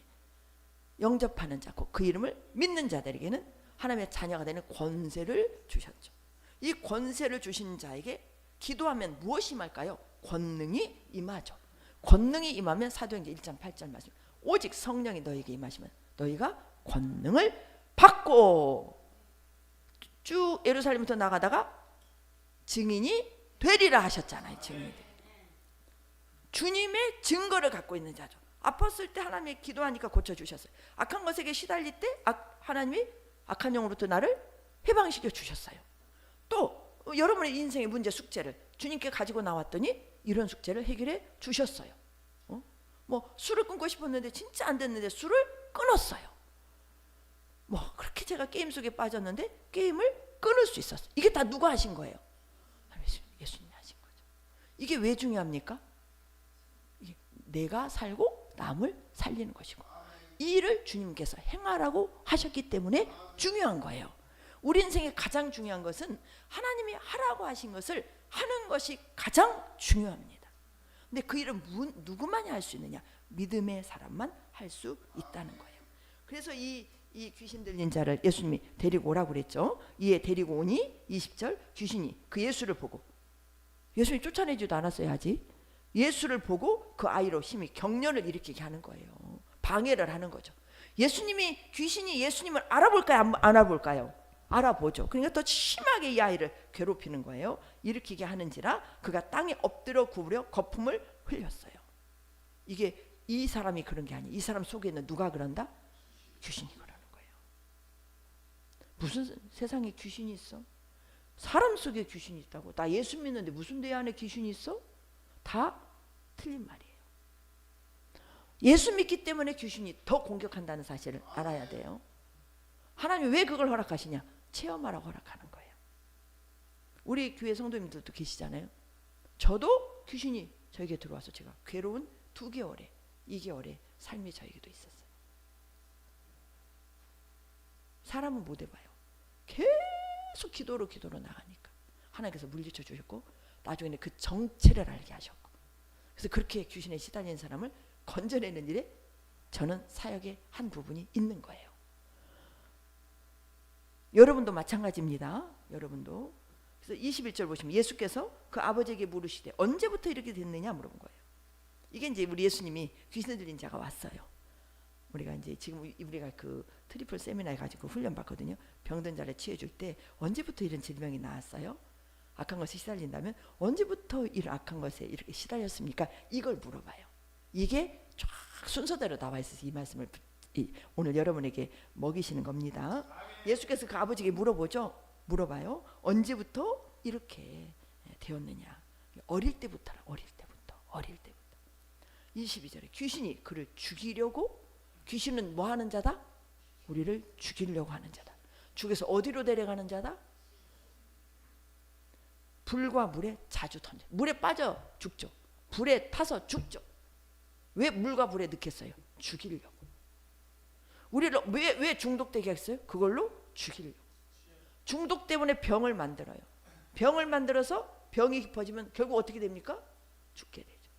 영접하는 자, 그 이름을 믿는 자들에게는 하나님의 자녀가 되는 권세를 주셨죠. 이 권세를 주신 자에게 기도하면 무엇이 임할까요? 권능이 임하죠. 권능이 임하면 사도행전 1장 8절 말씀, 오직 성령이 너에게 임하시면 너희가 권능을 받고, 쭉 예루살렘부터 나가다가 증인이 되리라 하셨잖아요. 증인이 주님의 증거를 갖고 있는 자죠. 아팠을 때 하나님이 기도하니까 고쳐주셨어요. 악한 것에게 시달릴 때 하나님이 악한 영으로부터 나를 해방시켜 주셨어요. 또 여러분의 인생의 문제 숙제를 주님께 가지고 나왔더니 이런 숙제를 해결해 주셨어요. 뭐 술을 끊고 싶었는데 진짜 안 됐는데 술을 끊었어요. 뭐 그렇게 제가 게임 속에 빠졌는데 게임을 끊을 수 있었어요. 이게 다 누가 하신 거예요? 예수님이 하신 거죠. 이게 왜 중요합니까? 내가 살고 남을 살리는 것이고, 이 일을 주님께서 행하라고 하셨기 때문에 중요한 거예요. 우리 인생의 가장 중요한 것은 하나님이 하라고 하신 것을 하는 것이 가장 중요합니다. 근데 그 일은 누구만이 할 수 있느냐? 믿음의 사람만 할 수 있다는 거예요. 그래서 이 귀신 들린 자를 예수님이 데리고 오라고 그랬죠. 이에 데리고 오니 20절 귀신이 그 예수를 보고, 예수님이 쫓아내지도 않았어요 아직. 예수를 보고 그 아이로 힘이 격려를 일으키게 하는 거예요. 방해를 하는 거죠. 귀신이 예수님을 알아볼까요? 안 알아볼까요? 알아보죠. 그러니까 더 심하게 이 아이를 괴롭히는 거예요. 일으키게 하는지라 그가 땅에 엎드려 구부려 거품을 흘렸어요. 이게 이 사람이 그런 게 아니에요. 이 사람 속에 있는 누가 그런다? 귀신이 그러는 거예요. 무슨 세상에 귀신이 있어? 사람 속에 귀신이 있다고? 나 예수 믿는데 무슨 내 안에 귀신이 있어? 다 틀린 말이에요. 예수 믿기 때문에 귀신이 더 공격한다는 사실을 알아야 돼요. 하나님이 왜 그걸 허락하시냐? 체험하라고 허락하는 거예요. 우리 교회 성도님들도 계시잖아요. 저도 귀신이 저에게 들어와서 제가 괴로운 2개월에 2개월의 삶이 저에게도 있었어요. 사람은 못 해봐요. 계속 기도로 나가니까 하나님께서 물리쳐 주셨고, 나중에는 그 정체를 알게 하셨고, 그래서 그렇게 귀신에 시달리는 사람을 건져내는 일에 저는 사역의 한 부분이 있는 거예요. 여러분도 마찬가지입니다. 여러분도. 그래서 21절 보시면 예수께서 그 아버지에게 물으시되 언제부터 이렇게 됐느냐 물어본 거예요. 이게 이제 우리 예수님이 귀신 들린 자가 왔어요. 우리가 이제 지금 우리가 그 트리플 세미나에 가지고 훈련 받거든요. 병든 자를 치유해줄 때 언제부터 이런 질병이 나왔어요? 악한 것에 시달린다면 언제부터 이런 악한 것에 이렇게 시달렸습니까? 이걸 물어봐요. 이게 쫙 순서대로 나와 있어서 이 말씀을 오늘 여러분에게 먹이시는 겁니다. 예수께서 그 아버지에게 물어봐요. 언제부터 이렇게 되었느냐? 어릴 때부터라. 어릴 때부터. 22절에 귀신이 그를 죽이려고, 귀신은 뭐 하는 자다? 우리를 죽이려고 하는 자다. 죽여서 어디로 데려가는 자다? 불과 물에 자주 던져. 물에 빠져 죽죠. 불에 타서 죽죠. 왜 물과 불에 넣겠어요? 죽이려고. 우리를 왜 중독되게 했어요? 그걸로 죽이려고. 중독 때문에 병을 만들어요. 병을 만들어서 병이 깊어지면 결국 어떻게 됩니까? 죽게 되죠.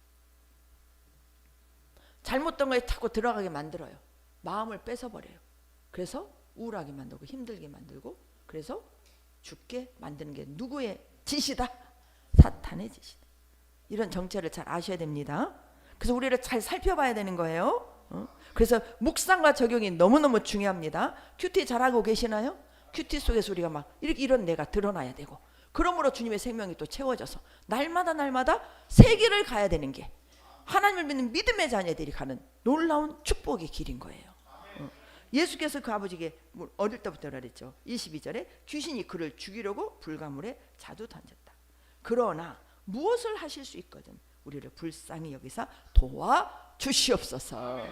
잘못된 거에 자꾸 들어가게 만들어요. 마음을 뺏어버려요. 그래서 우울하게 만들고 힘들게 만들고, 그래서 죽게 만드는 게 누구의 짓이다? 사탄의 짓이다. 이런 정체를 잘 아셔야 됩니다. 그래서 우리를 잘 살펴봐야 되는 거예요. 그래서 묵상과 적용이 너무너무 중요합니다. 큐티 잘하고 계시나요? 큐티 속에서 우리가 막 이런 내가 드러나야 되고, 그러므로 주님의 생명이 또 채워져서 날마다 새 길을 가야 되는 게 하나님을 믿는 믿음의 자녀들이 가는 놀라운 축복의 길인 거예요. 예수께서 그 아버지에게 어릴 때부터 그랬죠. 22절에 귀신이 그를 죽이려고 불가물에 자주 던졌다. 그러나 무엇을 하실 수 있거든 우리를 불쌍히 여기사 도와주시옵소서.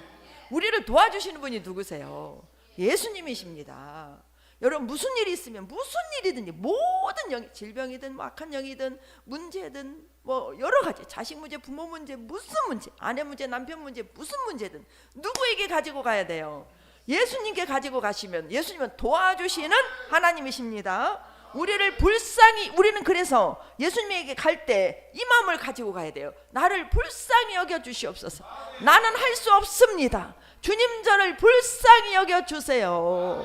우리를 도와주시는 분이 누구세요? 예수님이십니다. 여러분, 무슨 일이 있으면 무슨 일이든지, 모든 영, 질병이든 뭐 악한 영이든 문제든 뭐 여러 가지, 자식 문제, 부모 문제, 무슨 문제, 아내 문제, 남편 문제, 무슨 문제든 누구에게 가지고 가야 돼요? 예수님께 가지고 가시면 예수님은 도와주시는 하나님이십니다. 우리를 불쌍히, 우리는 그래서 예수님에게 갈 때 이 마음을 가지고 가야 돼요. 나를 불쌍히 여겨 주시옵소서. 나는 할 수 없습니다. 주님, 저를 불쌍히 여겨 주세요.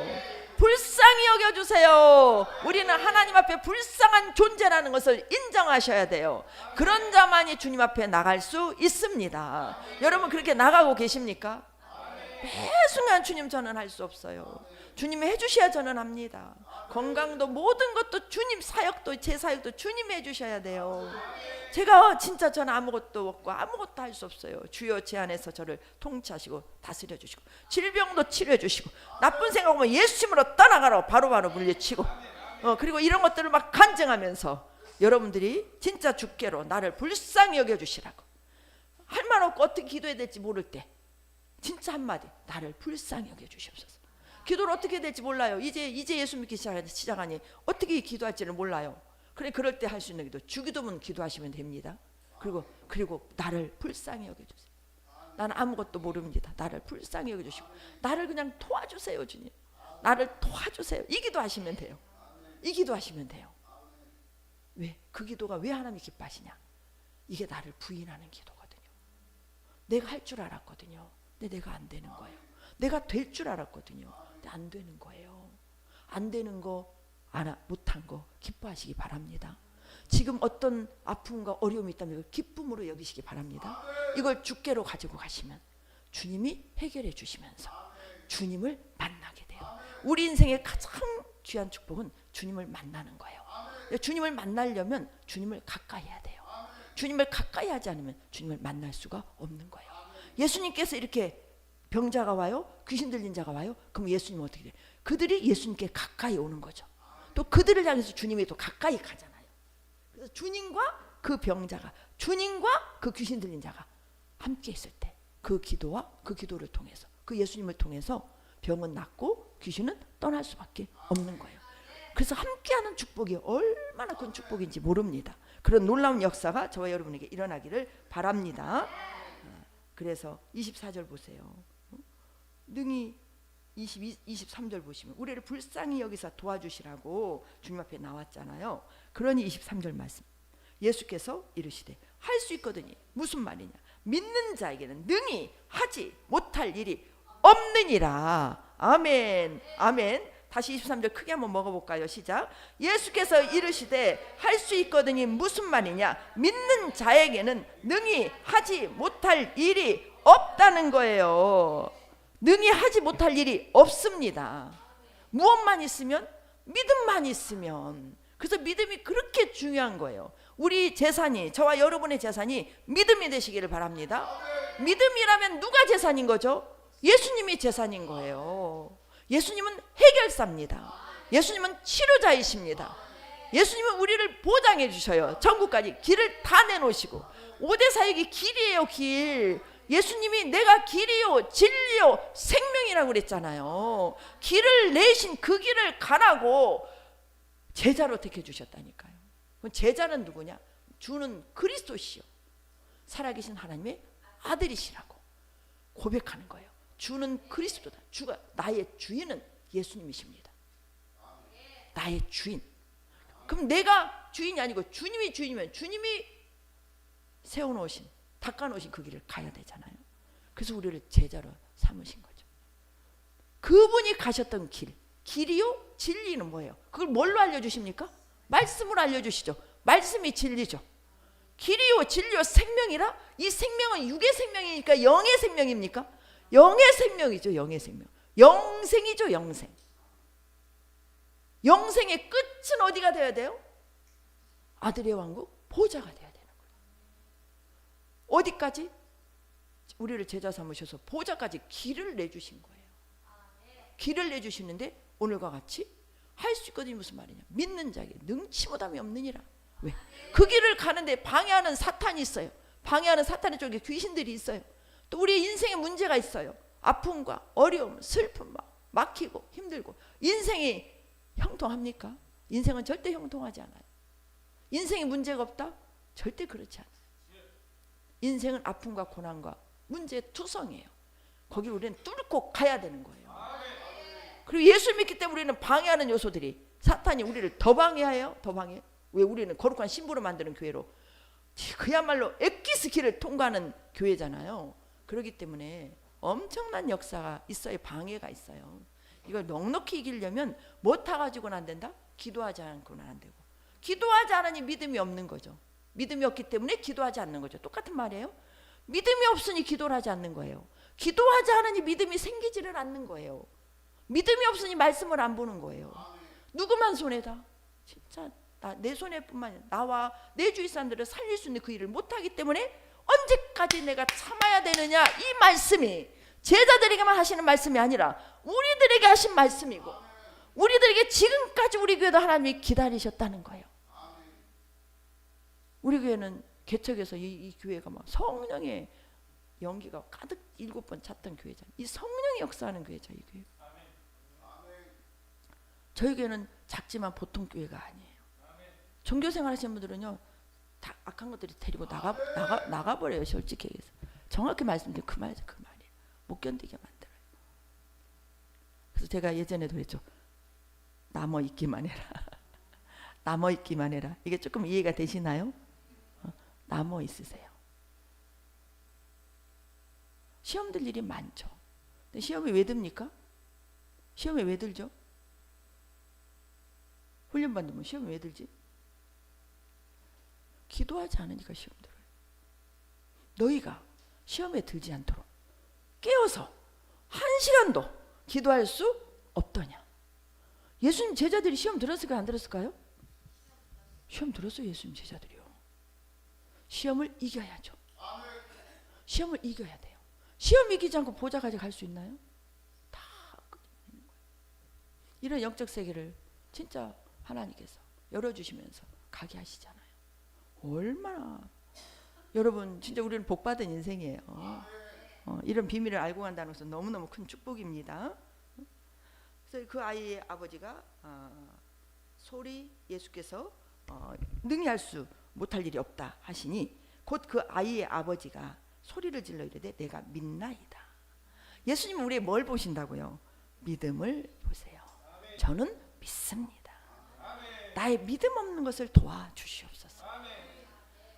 불쌍히 여겨주세요. 우리는 하나님 앞에 불쌍한 존재라는 것을 인정하셔야 돼요. 그런 자만이 주님 앞에 나갈 수 있습니다. 여러분, 그렇게 나가고 계십니까? 매 순간 주님, 저는 할 수 없어요. 주님이 해주셔야 저는 합니다. 건강도 모든 것도 주님, 사역도 제 사역도 주님이 해주셔야 돼요. 제가 진짜 저는 아무것도 없고 아무것도 할 수 없어요. 주여 제 안에서 저를 통치하시고 다스려 주시고 질병도 치료해 주시고 나쁜 생각 오면 예수님으로 떠나가라고 바로바로 물리치고 그리고 이런 것들을 막 간증하면서 여러분들이 진짜 주께로 나를 불쌍히 여겨주시라고, 할 말 없고 어떻게 기도해야 될지 모를 때 진짜 한마디, 나를 불쌍히 여겨주시옵소서. 기도를 어떻게 해야 될지 몰라요. 이제 예수 믿기 시작하니 어떻게 기도할지는 몰라요. 그럴 때 할 수 있는 기도, 주기도문 기도하시면 됩니다. 그리고 나를 불쌍히 여겨주세요. 나는 아무것도 모릅니다. 나를 불쌍히 여겨주시고 나를 그냥 도와주세요. 주님, 나를 도와주세요. 이 기도하시면 돼요. 이 기도하시면 돼요. 왜? 그 기도가 왜 하나님이 기뻐하시냐? 이게 나를 부인하는 기도거든요. 내가 할 줄 알았거든요. 근데 내가 안 되는 거예요. 내가 될 줄 알았거든요. 근데 안 되는 거예요. 안 되는 거, 못한 거 기뻐하시기 바랍니다. 지금 어떤 아픔과 어려움이 있다면 이걸 기쁨으로 여기시기 바랍니다. 이걸 주께로 가지고 가시면 주님이 해결해 주시면서 주님을 만나게 돼요. 우리 인생의 가장 귀한 축복은 주님을 만나는 거예요. 주님을 만나려면 주님을 가까이 해야 돼요. 주님을 가까이 하지 않으면 주님을 만날 수가 없는 거예요. 예수님께서 이렇게 병자가 와요, 귀신 들린 자가 와요. 그럼 예수님은 어떻게 돼요? 그들이 예수님께 가까이 오는 거죠. 또 그들을 향해서 주님이 또 가까이 가잖아요. 그래서 주님과 그 병자가, 주님과 그 귀신 들린 자가 함께 있을 때 그 기도와 그 기도를 통해서, 그 예수님을 통해서 병은 낫고 귀신은 떠날 수밖에 없는 거예요. 그래서 함께하는 축복이 얼마나 큰 축복인지 모릅니다. 그런 놀라운 역사가 저와 여러분에게 일어나기를 바랍니다. 그래서 24절 보세요. 능히 23절 보시면 우리를 불쌍히 여기서 도와주시라고 주님 앞에 나왔잖아요. 그러니 23절 말씀, 예수께서 이르시되 할 수 있거든요. 무슨 말이냐? 믿는 자에게는 능히 하지 못할 일이 없느니라. 아멘, 아멘. 다시 23절 크게 한번 먹어볼까요? 시작. 예수께서 이르시되 할 수 있거든요. 무슨 말이냐? 믿는 자에게는 능히 하지 못할 일이 없다는 거예요. 능히 하지 못할 일이 없습니다. 무엇만 있으면? 믿음만 있으면. 그래서 믿음이 그렇게 중요한 거예요. 우리 재산이, 저와 여러분의 재산이 믿음이 되시기를 바랍니다. 믿음이라면 누가 재산인 거죠? 예수님이 재산인 거예요. 예수님은 해결사입니다. 예수님은 치료자이십니다. 예수님은 우리를 보장해 주셔요. 전국까지 길을 다 내놓으시고. 5대 사역이 길이에요. 길. 예수님이 내가 길이요 진리요 생명이라고 그랬잖아요. 길을 내신 그 길을 가라고 제자로 택해 주셨다니까요. 그럼 제자는 누구냐? 주는 그리스도시요 살아계신 하나님의 아들이시라고 고백하는 거예요. 주는 그리스도다. 주가 나의 주인은 예수님이십니다. 나의 주인. 그럼 내가 주인이 아니고 주님이 주인이면 주님이 세워놓으신 닦아놓으신 그 길을 가야 되잖아요. 그래서 우리를 제자로 삼으신 거죠. 그분이 가셨던 길이요 진리는 뭐예요? 그걸 뭘로 알려주십니까? 말씀으로 알려주시죠. 말씀이 진리죠. 길이요 진리요 생명이라. 이 생명은 육의 생명이니까 영의 생명입니까? 영의 생명이죠. 영의 생명. 영생이죠. 영생. 영생의 끝은 어디가 되어야 돼요? 아들의 왕국 보좌가 되어야 되는 거예요. 어디까지? 우리를 제자 삼으셔서 보좌까지 길을 내주신 거예요. 길을 내주시는데 오늘과 같이 할 수 있거든요. 무슨 말이냐? 믿는 자에게 능치 못함이 없느니라. 왜? 그 길을 가는데 방해하는 사탄이 있어요. 방해하는 사탄의 쪽에 귀신들이 있어요. 또 우리의 인생에 문제가 있어요. 아픔과 어려움, 슬픔, 막히고 힘들고. 인생이 형통합니까? 인생은 절대 형통하지 않아요. 인생에 문제가 없다? 절대 그렇지 않아요. 인생은 아픔과 고난과 문제의 투성이에요. 거기를 우리는 뚫고 가야 되는 거예요. 그리고 예수 믿기 때문에 우리는 방해하는 요소들이 사탄이 우리를 더 방해해요. 더 방해. 왜? 우리는 거룩한 신부로 만드는 교회로 그야말로 엑기스키를 통과하는 교회잖아요. 그렇기 때문에 엄청난 역사가 있어요. 방해가 있어요. 이걸 넉넉히 이기려면 뭐 타가지고는 안 된다? 기도하지 않고는 안 되고. 기도하지 않으니 믿음이 없는 거죠. 믿음이 없기 때문에 기도하지 않는 거죠. 똑같은 말이에요. 믿음이 없으니 기도를 하지 않는 거예요. 기도하지 않으니 믿음이 생기지를 않는 거예요. 믿음이 없으니 말씀을 안 보는 거예요. 누구만 손해다? 진짜 내 손해뿐만 아니라 나와 내 주위 사람들을 살릴 수 있는 그 일을 못하기 때문에 언제까지 내가 참아야 되느냐? 이 말씀이 제자들에게만 하시는 말씀이 아니라 우리들에게 하신 말씀이고 우리들에게 지금까지 우리 교회도 하나님이 기다리셨다는 거예요. 우리 교회는 개척해서 이 교회가 막 성령의 연기가 가득 7번 찼던 교회잖아요. 이 성령이 역사하는 교회죠. 이 교회. 저희 교회는 작지만 보통 교회가 아니에요. 종교생활 하시는 분들은요 다 악한 것들이 데리고 나가버려요. 솔직히 얘기해서. 정확히 말씀드리면 그 말이죠. 그 말이에요. 못 견디게 만들어요. 그래서 제가 예전에도 그랬죠. 남어 있기만 해라. 남어 있기만 해라. 이게 조금 이해가 되시나요? 남어 있으세요. 시험 들 일이 많죠. 근데 시험이 왜 듭니까? 시험이 왜 들죠? 훈련 받으면 시험이 왜 들지? 기도하지 않으니까 시험 들어요. 너희가 시험에 들지 않도록 깨어서 1시간도 기도할 수 없더냐? 예수님 제자들이 시험 들었을까요? 안 들었을까요? 시험 들었어요. 예수님 제자들이요. 시험을 이겨야죠. 시험을 이겨야 돼요. 시험 이기지 않고 보좌까지 갈 수 있나요? 다 있는 거예요. 이런 영적 세계를 진짜 하나님께서 열어주시면서 가게 하시잖아요. 얼마나 여러분 진짜 우리는 복받은 인생이에요. 이런 비밀을 알고 간다는 것은 너무너무 큰 축복입니다. 그래서 그 아이의 아버지가 소리 예수께서 능히 할 수 못할 일이 없다 하시니 곧 그 아이의 아버지가 소리를 질러 이르되 내가 믿나이다. 예수님은 우리의 뭘 보신다고요? 믿음을 보세요. 저는 믿습니다. 나의 믿음 없는 것을 도와주시옵소서.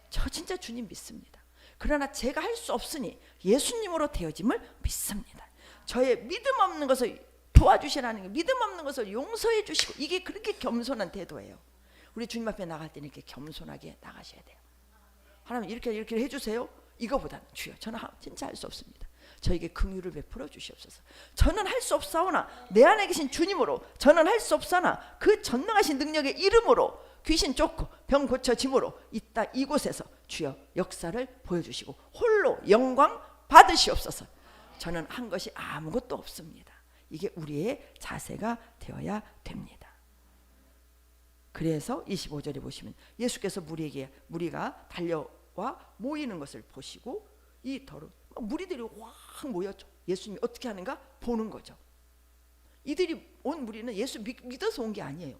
저 진짜 주님 믿습니다. 그러나 제가 할 수 없으니 예수님으로 되어짐을 믿습니다. 저의 믿음 없는 것을 도와주시라는 게 믿음 없는 것을 용서해 주시고 이게 그렇게 겸손한 태도예요. 우리 주님 앞에 나갈 때는 이렇게 겸손하게 나가셔야 돼요. 하나님 이렇게 해주세요. 이거보다는 주여 저는 진짜 할 수 없습니다. 저에게 긍휼을 베풀어 주시옵소서. 저는 할 수 없사오나 내 안에 계신 주님으로 저는 할 수 없사나 그 전능하신 능력의 이름으로 귀신 쫓고 병 고쳐짐으로 이곳에서 주여 역사를 보여주시고 홀로 영광 받으시옵소서. 저는 한 것이 아무것도 없습니다. 이게 우리의 자세가 되어야 됩니다. 그래서 25절에 보시면 예수께서 무리가 달려와 모이는 것을 보시고 이 더러운 무리들이 확 모였죠. 예수님이 어떻게 하는가 보는 거죠. 이들이 온 무리는 예수 믿어서 온 게 아니에요.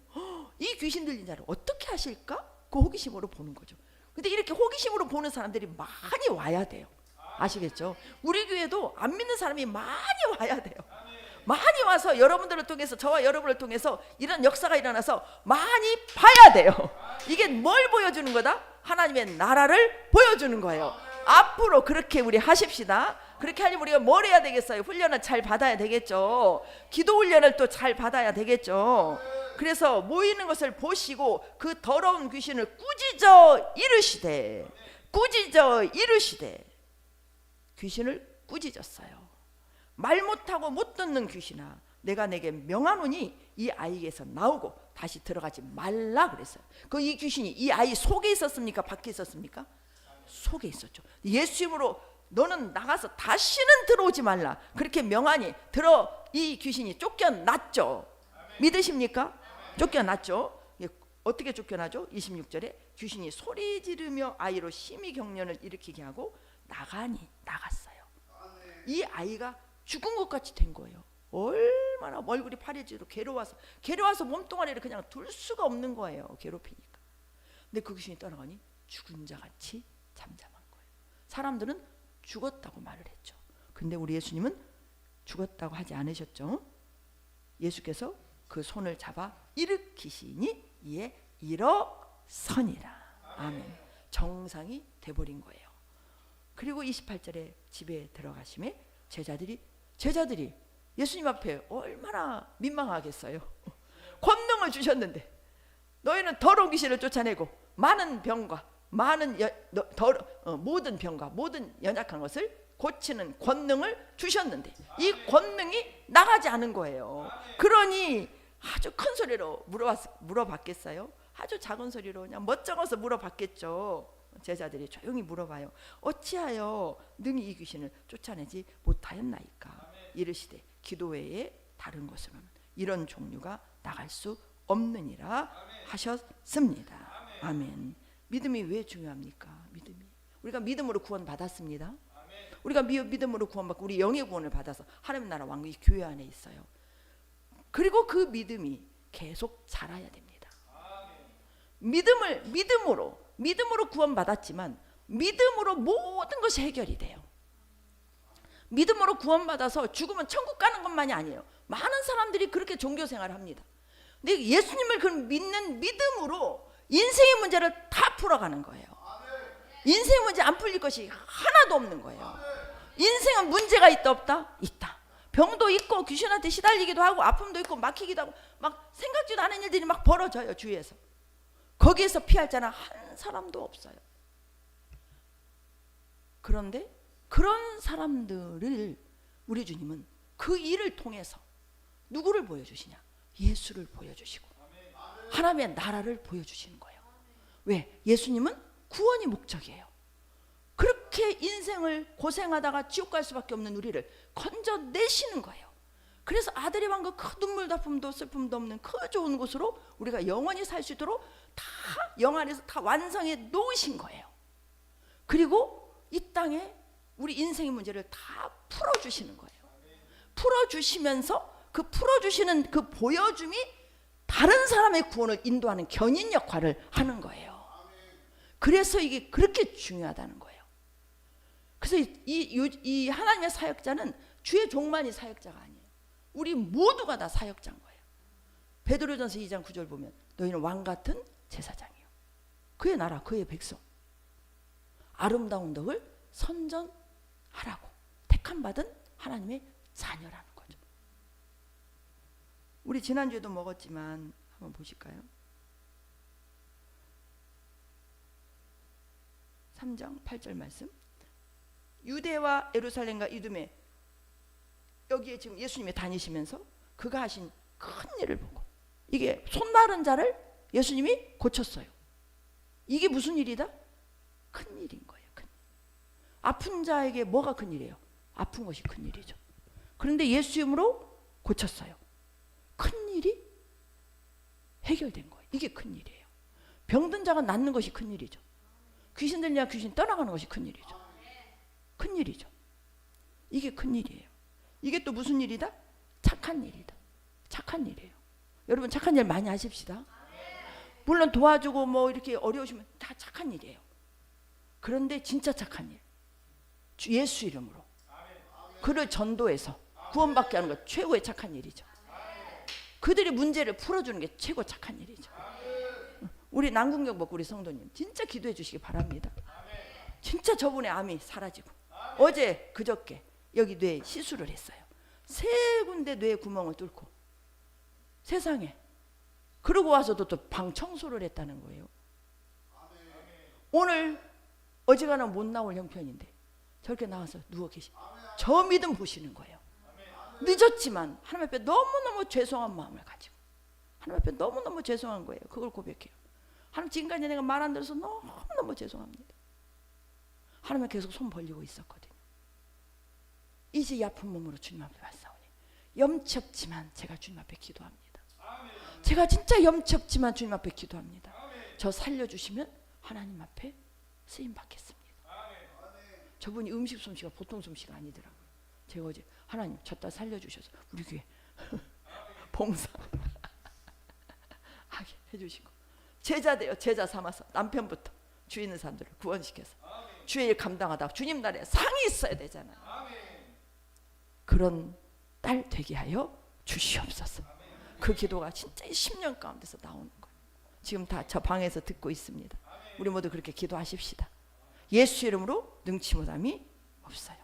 이 귀신 들린 자를 어떻게 하실까? 그 호기심으로 보는 거죠. 근데 이렇게 호기심으로 보는 사람들이 많이 와야 돼요. 아시겠죠? 우리 교회도 안 믿는 사람이 많이 와야 돼요. 많이 와서 여러분들을 통해서, 저와 여러분을 통해서 이런 역사가 일어나서 많이 봐야 돼요. 이게 뭘 보여주는 거다? 하나님의 나라를 보여주는 거예요. 앞으로 그렇게 우리 하십시다. 그렇게 하려면 우리가 뭘 해야 되겠어요? 훈련을 잘 받아야 되겠죠. 기도 훈련을 또 잘 받아야 되겠죠. 그래서 모이는 것을 보시고 그 더러운 귀신을 꾸짖어 이르시되 귀신을 꾸짖었어요. 말 못하고 못 듣는 귀신아, 내가 내게 명하노니 이 아이에게서 나오고 다시 들어가지 말라 그랬어요. 그 이 귀신이 이 아이 속에 있었습니까? 밖에 있었습니까? 속에 있었죠. 예수님으로 너는 나가서 다시는 들어오지 말라 그렇게 명하니 이 귀신이 쫓겨났죠. 믿으십니까? 쫓겨났죠. 어떻게 쫓겨나죠? 26절에 귀신이 소리 지르며 아이로 심히 경련을 일으키게 하고 나갔어요. 이 아이가 죽은 것 같이 된 거예요. 얼마나 얼굴이 파래지고 괴로워서 몸뚱아리를 그냥 둘 수가 없는 거예요. 괴롭히니까. 근데 그 귀신이 떠나가니 죽은 자 같이 잠잠한 거예요. 사람들은 죽었다고 말을 했죠. 근데 우리 예수님은 죽었다고 하지 않으셨죠. 예수께서 그 손을 잡아 일으키시니 이에 일어서니라. 아멘. 정상이 돼버린 거예요. 그리고 28절에 집에 들어가심에 제자들이 예수님 앞에 얼마나 민망하겠어요. 권능을 주셨는데 너희는 더러운 귀신을 쫓아내고 많은 병과 모든 병과 모든 연약한 것을 고치는 권능을 주셨는데 이 권능이 나가지 않은 거예요. 그러니 아주 큰 소리로 물어봤겠어요? 아주 작은 소리로 그냥 멋쩍어서 물어봤겠죠. 제자들이 조용히 물어봐요. 어찌하여 능히 이 귀신을 쫓아내지 못하였나이까? 이르시되 기도 외에 다른 것으로는 이런 종류가 나갈 수 없느니라 하셨습니다. 아멘. 믿음이 왜 중요합니까? 우리가 믿음으로 구원 받았습니다. 우리가 믿음으로 구원받고 우리 영의 구원을 받아서 하나님 나라 왕국이 교회 안에 있어요. 그리고 그 믿음이 계속 자라야 됩니다. 믿음으로 구원받았지만 믿음으로 모든 것이 해결이 돼요. 믿음으로 구원받아서 죽으면 천국 가는 것만이 아니에요. 많은 사람들이 그렇게 종교 생활을 합니다. 근데 예수님을 그 믿는 믿음으로 인생의 문제를 다 풀어가는 거예요. 인생 문제 안 풀릴 것이 하나도 없는 거예요. 인생은 문제가 있다 없다? 있다. 병도 있고 귀신한테 시달리기도 하고 아픔도 있고 막히기도 하고 막 생각지도 않은 일들이 막 벌어져요. 주위에서. 거기에서 피할 자는 한 사람도 없어요. 그런데 그런 사람들을 우리 주님은 그 일을 통해서 누구를 보여주시냐? 예수를 보여주시고 하나님의 나라를 보여주시는 거예요. 왜? 예수님은 구원이 목적이에요. 그렇게 인생을 고생하다가 지옥 갈 수밖에 없는 우리를 건져내시는 거예요. 그래서 아들의 왕국 그 눈물 다품도 슬픔도 없는 그 좋은 곳으로 우리가 영원히 살 수 있도록 다 영 안에서 다 완성해 놓으신 거예요. 그리고 이 땅에 우리 인생의 문제를 다 풀어주시는 거예요. 풀어주시면서 그 풀어주시는 그 보여줌이 다른 사람의 구원을 인도하는 견인 역할을 하는 거예요. 그래서 이게 그렇게 중요하다는 거예요. 그래서 이 하나님의 사역자는 주의 종만이 사역자가 아니에요. 우리 모두가 다 사역자인 거예요. 베드로전서 2장 9절 보면 너희는 왕같은 제사장이요. 그의 나라 그의 백성 아름다운 덕을 선전하라고 택함받은 하나님의 자녀라는 거죠. 우리 지난주에도 먹었지만 한번 보실까요? 3장 8절 말씀. 유대와 예루살렘과 이두메 여기에 지금 예수님이 다니시면서 그가 하신 큰 일을 보고 이게 손 마른 자를 예수님이 고쳤어요. 이게 무슨 일이다? 큰 일인 거예요. 큰 일. 아픈 자에게 뭐가 큰 일이에요? 아픈 것이 큰일이죠. 그런데 예수 이름으로 고쳤어요. 큰일이 해결된 거예요. 이게 큰일이에요. 병든 자가 낫는 것이 큰일이죠. 귀신 들리냐 귀신 떠나가는 것이 큰일이죠. 큰일이죠. 이게 큰일이에요. 이게 또 무슨 일이다? 착한 일이다. 착한 일이에요. 여러분 착한 일 많이 하십시다. 물론 도와주고 뭐 이렇게 어려우시면 다 착한 일이에요. 그런데 진짜 착한 일, 예수 이름으로 그를 전도해서 구원받게 하는 것 최고의 착한 일이죠. 그들의 문제를 풀어주는 게 최고 착한 일이죠. 우리 남궁경 목구 우리 성도님 진짜 기도해 주시기 바랍니다. 진짜 저분의 암이 사라지고 어제 그저께 여기 뇌에 시술을 했어요. 3군데 뇌 구멍을 뚫고 세상에. 그러고 와서도 또 방 청소를 했다는 거예요. 오늘 어지간하 못 나올 형편인데 저렇게 나와서 누워 계시. 저 믿음 보시는 거예요. 늦었지만 하나님 앞에 너무너무 죄송한 마음을 가지고 하나님 앞에 너무너무 죄송한 거예요. 그걸 고백해요. 하나님 지금까지 내가 말 안 들어서 너무너무 죄송합니다. 하나님 계속 손 벌리고 있었거든요. 이제 이 아픈 몸으로 주님 앞에 왔사오니 염치 없지만 제가 주님 앞에 기도합니다. 제가 진짜 염치 없지만 주님 앞에 기도합니다. 저 살려주시면 하나님 앞에 쓰임 받겠습니다. 저분이 음식 솜씨가 보통 솜씨가 아니더라고요. 제가 어제 하나님 저 딸 살려주셔서 우리 교회 봉사 하게 해주시고 제자 돼요. 제자 삼아서 남편부터 주위 있는 사람들을 구원시켜서 주의 일 감당하다가 주님 나라에 상이 있어야 되잖아요. 그런 딸 되게 하여 주시옵소서. 그 기도가 진짜 10년 가운데서 나오는 거예요. 지금 다 저 방에서 듣고 있습니다. 우리 모두 그렇게 기도하십시다. 예수 이름으로 능치 못함이 없어요.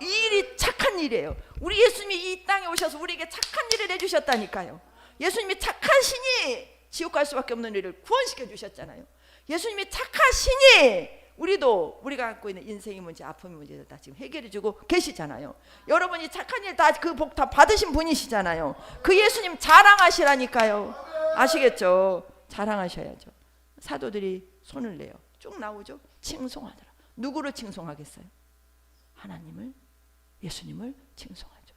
이 일이 착한 일이에요. 우리 예수님이 이 땅에 오셔서 우리에게 착한 일을 해주셨다니까요. 예수님이 착하시니 지옥 갈 수밖에 없는 일을 구원시켜 주셨잖아요. 예수님이 착하시니 우리가 갖고 있는 인생의 문제, 아픔의 문제를 다 지금 해결해 주고 계시잖아요. 여러분이 착한 일 다 그 복 다 받으신 분이시잖아요. 그 예수님 자랑하시라니까요. 아시겠죠? 자랑하셔야죠. 사도들이 손을 내요. 쭉 나오죠. 칭송하더라. 누구를 칭송하겠어요? 하나님을, 예수님을 칭송하죠.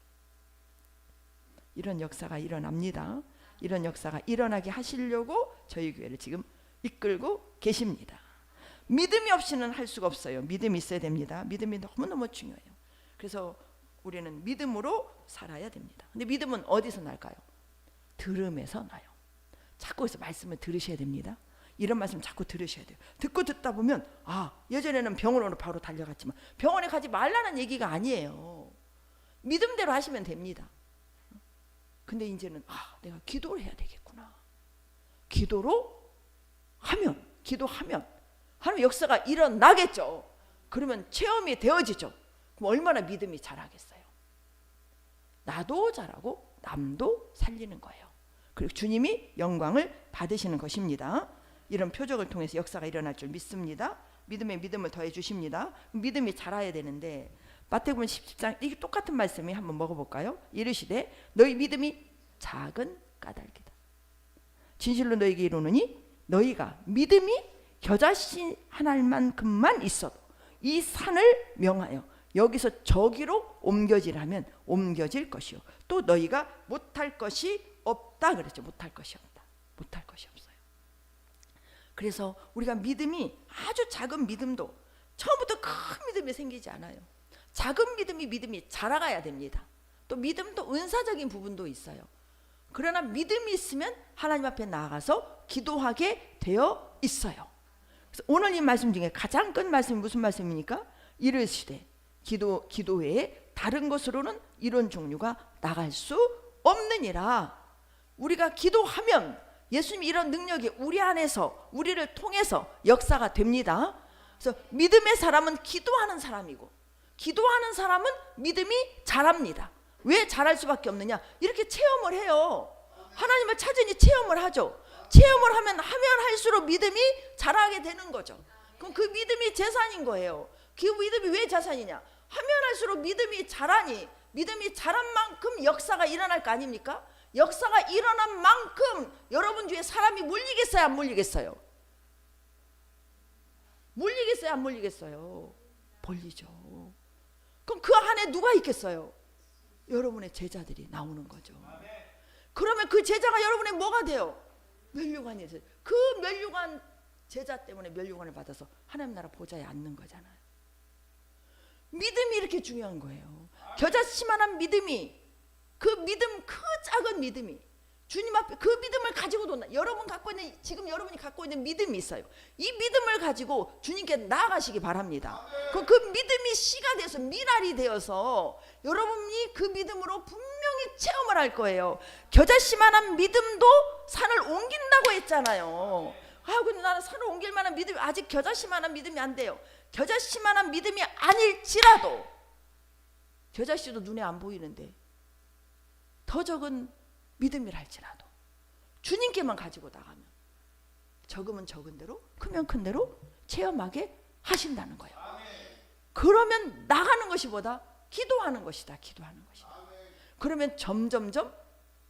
이런 역사가 일어납니다. 이런 역사가 일어나게 하시려고 저희 교회를 지금 이끌고 계십니다. 믿음이 없이는 할 수가 없어요. 믿음이 있어야 됩니다. 믿음이 너무너무 중요해요. 그래서 우리는 믿음으로 살아야 됩니다. 근데 믿음은 어디서 날까요? 들음에서 나요. 자꾸 해서 말씀을 들으셔야 됩니다. 이런 말씀 자꾸 들으셔야 돼요. 듣고 듣다 보면 예전에는 병원으로 바로 달려갔지만 병원에 가지 말라는 얘기가 아니에요. 믿음대로 하시면 됩니다. 근데 이제는 내가 기도를 해야 되겠구나. 기도하면 하나님 역사가 일어나겠죠. 그러면 체험이 되어지죠. 그럼 얼마나 믿음이 자라겠어요. 나도 자라고 남도 살리는 거예요. 그리고 주님이 영광을 받으시는 것입니다. 이런 표적을 통해서 역사가 일어날 줄 믿습니다. 믿음에 믿음을 더해 주십니다. 믿음이 자라야 되는데 마태복음 17장 이게 똑같은 말씀이 한번 먹어볼까요? 이르시되 너희 믿음이 작은 까닭이다. 진실로 너희에게 이르노니 너희가 믿음이 겨자씨 하나만큼만 있어도 이 산을 명하여 여기서 저기로 옮겨지라면 옮겨질 것이요 또 너희가 못할 것이 없다 그랬죠. 못할 것이 없다. 못할 것이 없어요. 그래서 우리가 믿음이 아주 작은 믿음도 처음부터 큰 믿음이 생기지 않아요. 작은 믿음이 자라가야 됩니다. 또 믿음도 은사적인 부분도 있어요. 그러나 믿음이 있으면 하나님 앞에 나아가서 기도하게 되어 있어요. 그래서 오늘 이 말씀 중에 가장 큰 말씀이 무슨 말씀입니까? 이르시되 기도 외에 다른 것으로는 이런 종류가 나갈 수 없느니라. 우리가 기도하면 예수님이 이런 능력이 우리 안에서 우리를 통해서 역사가 됩니다. 그래서 믿음의 사람은 기도하는 사람이고 기도하는 사람은 믿음이 자랍니다. 왜 자랄 수밖에 없느냐? 이렇게 체험을 해요. 하나님을 찾으니 체험을 하죠. 체험을 하면 할수록 믿음이 자라게 되는 거죠. 그럼 그 믿음이 재산인 거예요. 그 믿음이 왜 재산이냐? 하면 할수록 믿음이 자라니 믿음이 자란 만큼 역사가 일어날 거 아닙니까? 역사가 일어난 만큼 여러분 주위에 사람이 몰리겠어요? 안 몰리겠어요? 몰리겠어요? 안 몰리겠어요? 몰리죠. 그럼 그 안에 누가 있겠어요? 여러분의 제자들이 나오는 거죠. 그러면 그 제자가 여러분의 뭐가 돼요? 면류관이 돼요. 그 면류관 제자 때문에 면류관을 받아서 하나님 나라 보좌에 앉는 거잖아요. 믿음이 이렇게 중요한 거예요. 겨자씨만한 믿음이, 그 믿음, 그 작은 믿음이 주님 앞에 그 믿음을 가지고도 여러분 갖고 있는, 지금 여러분이 갖고 있는 믿음이 있어요. 이 믿음을 가지고 주님께 나아가시기 바랍니다. 그 믿음이 씨가 돼서 미랄이 되어서 여러분이 그 믿음으로 분명히 체험을 할 거예요. 겨자씨만한 믿음도 산을 옮긴다고 했잖아요. 아, 근데 나는 산을 옮길 만한 믿음이, 아직 겨자씨만한 믿음이 안 돼요. 겨자씨만한 믿음이 아닐지라도, 겨자씨도 눈에 안 보이는데 더 적은 믿음이랄지라도 주님께만 가지고 나가면 적으면 적은 대로, 크면 큰 대로 체험하게 하신다는 거예요. 그러면 나가는 것이 뭐다? 기도하는 것이다. 기도하는 것이다. 그러면 점점점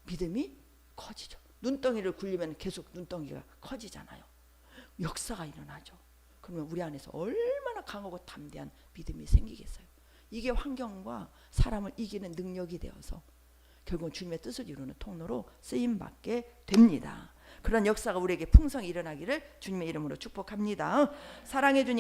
믿음이 커지죠. 눈덩이를 굴리면 계속 눈덩이가 커지잖아요. 역사가 일어나죠. 그러면 우리 안에서 얼마나 강하고 담대한 믿음이 생기겠어요. 이게 환경과 사람을 이기는 능력이 되어서 결국은 주님의 뜻을 이루는 통로로 쓰임받게 됩니다. 그런 역사가 우리에게 풍성히 일어나기를 주님의 이름으로 축복합니다. 사랑해 주님.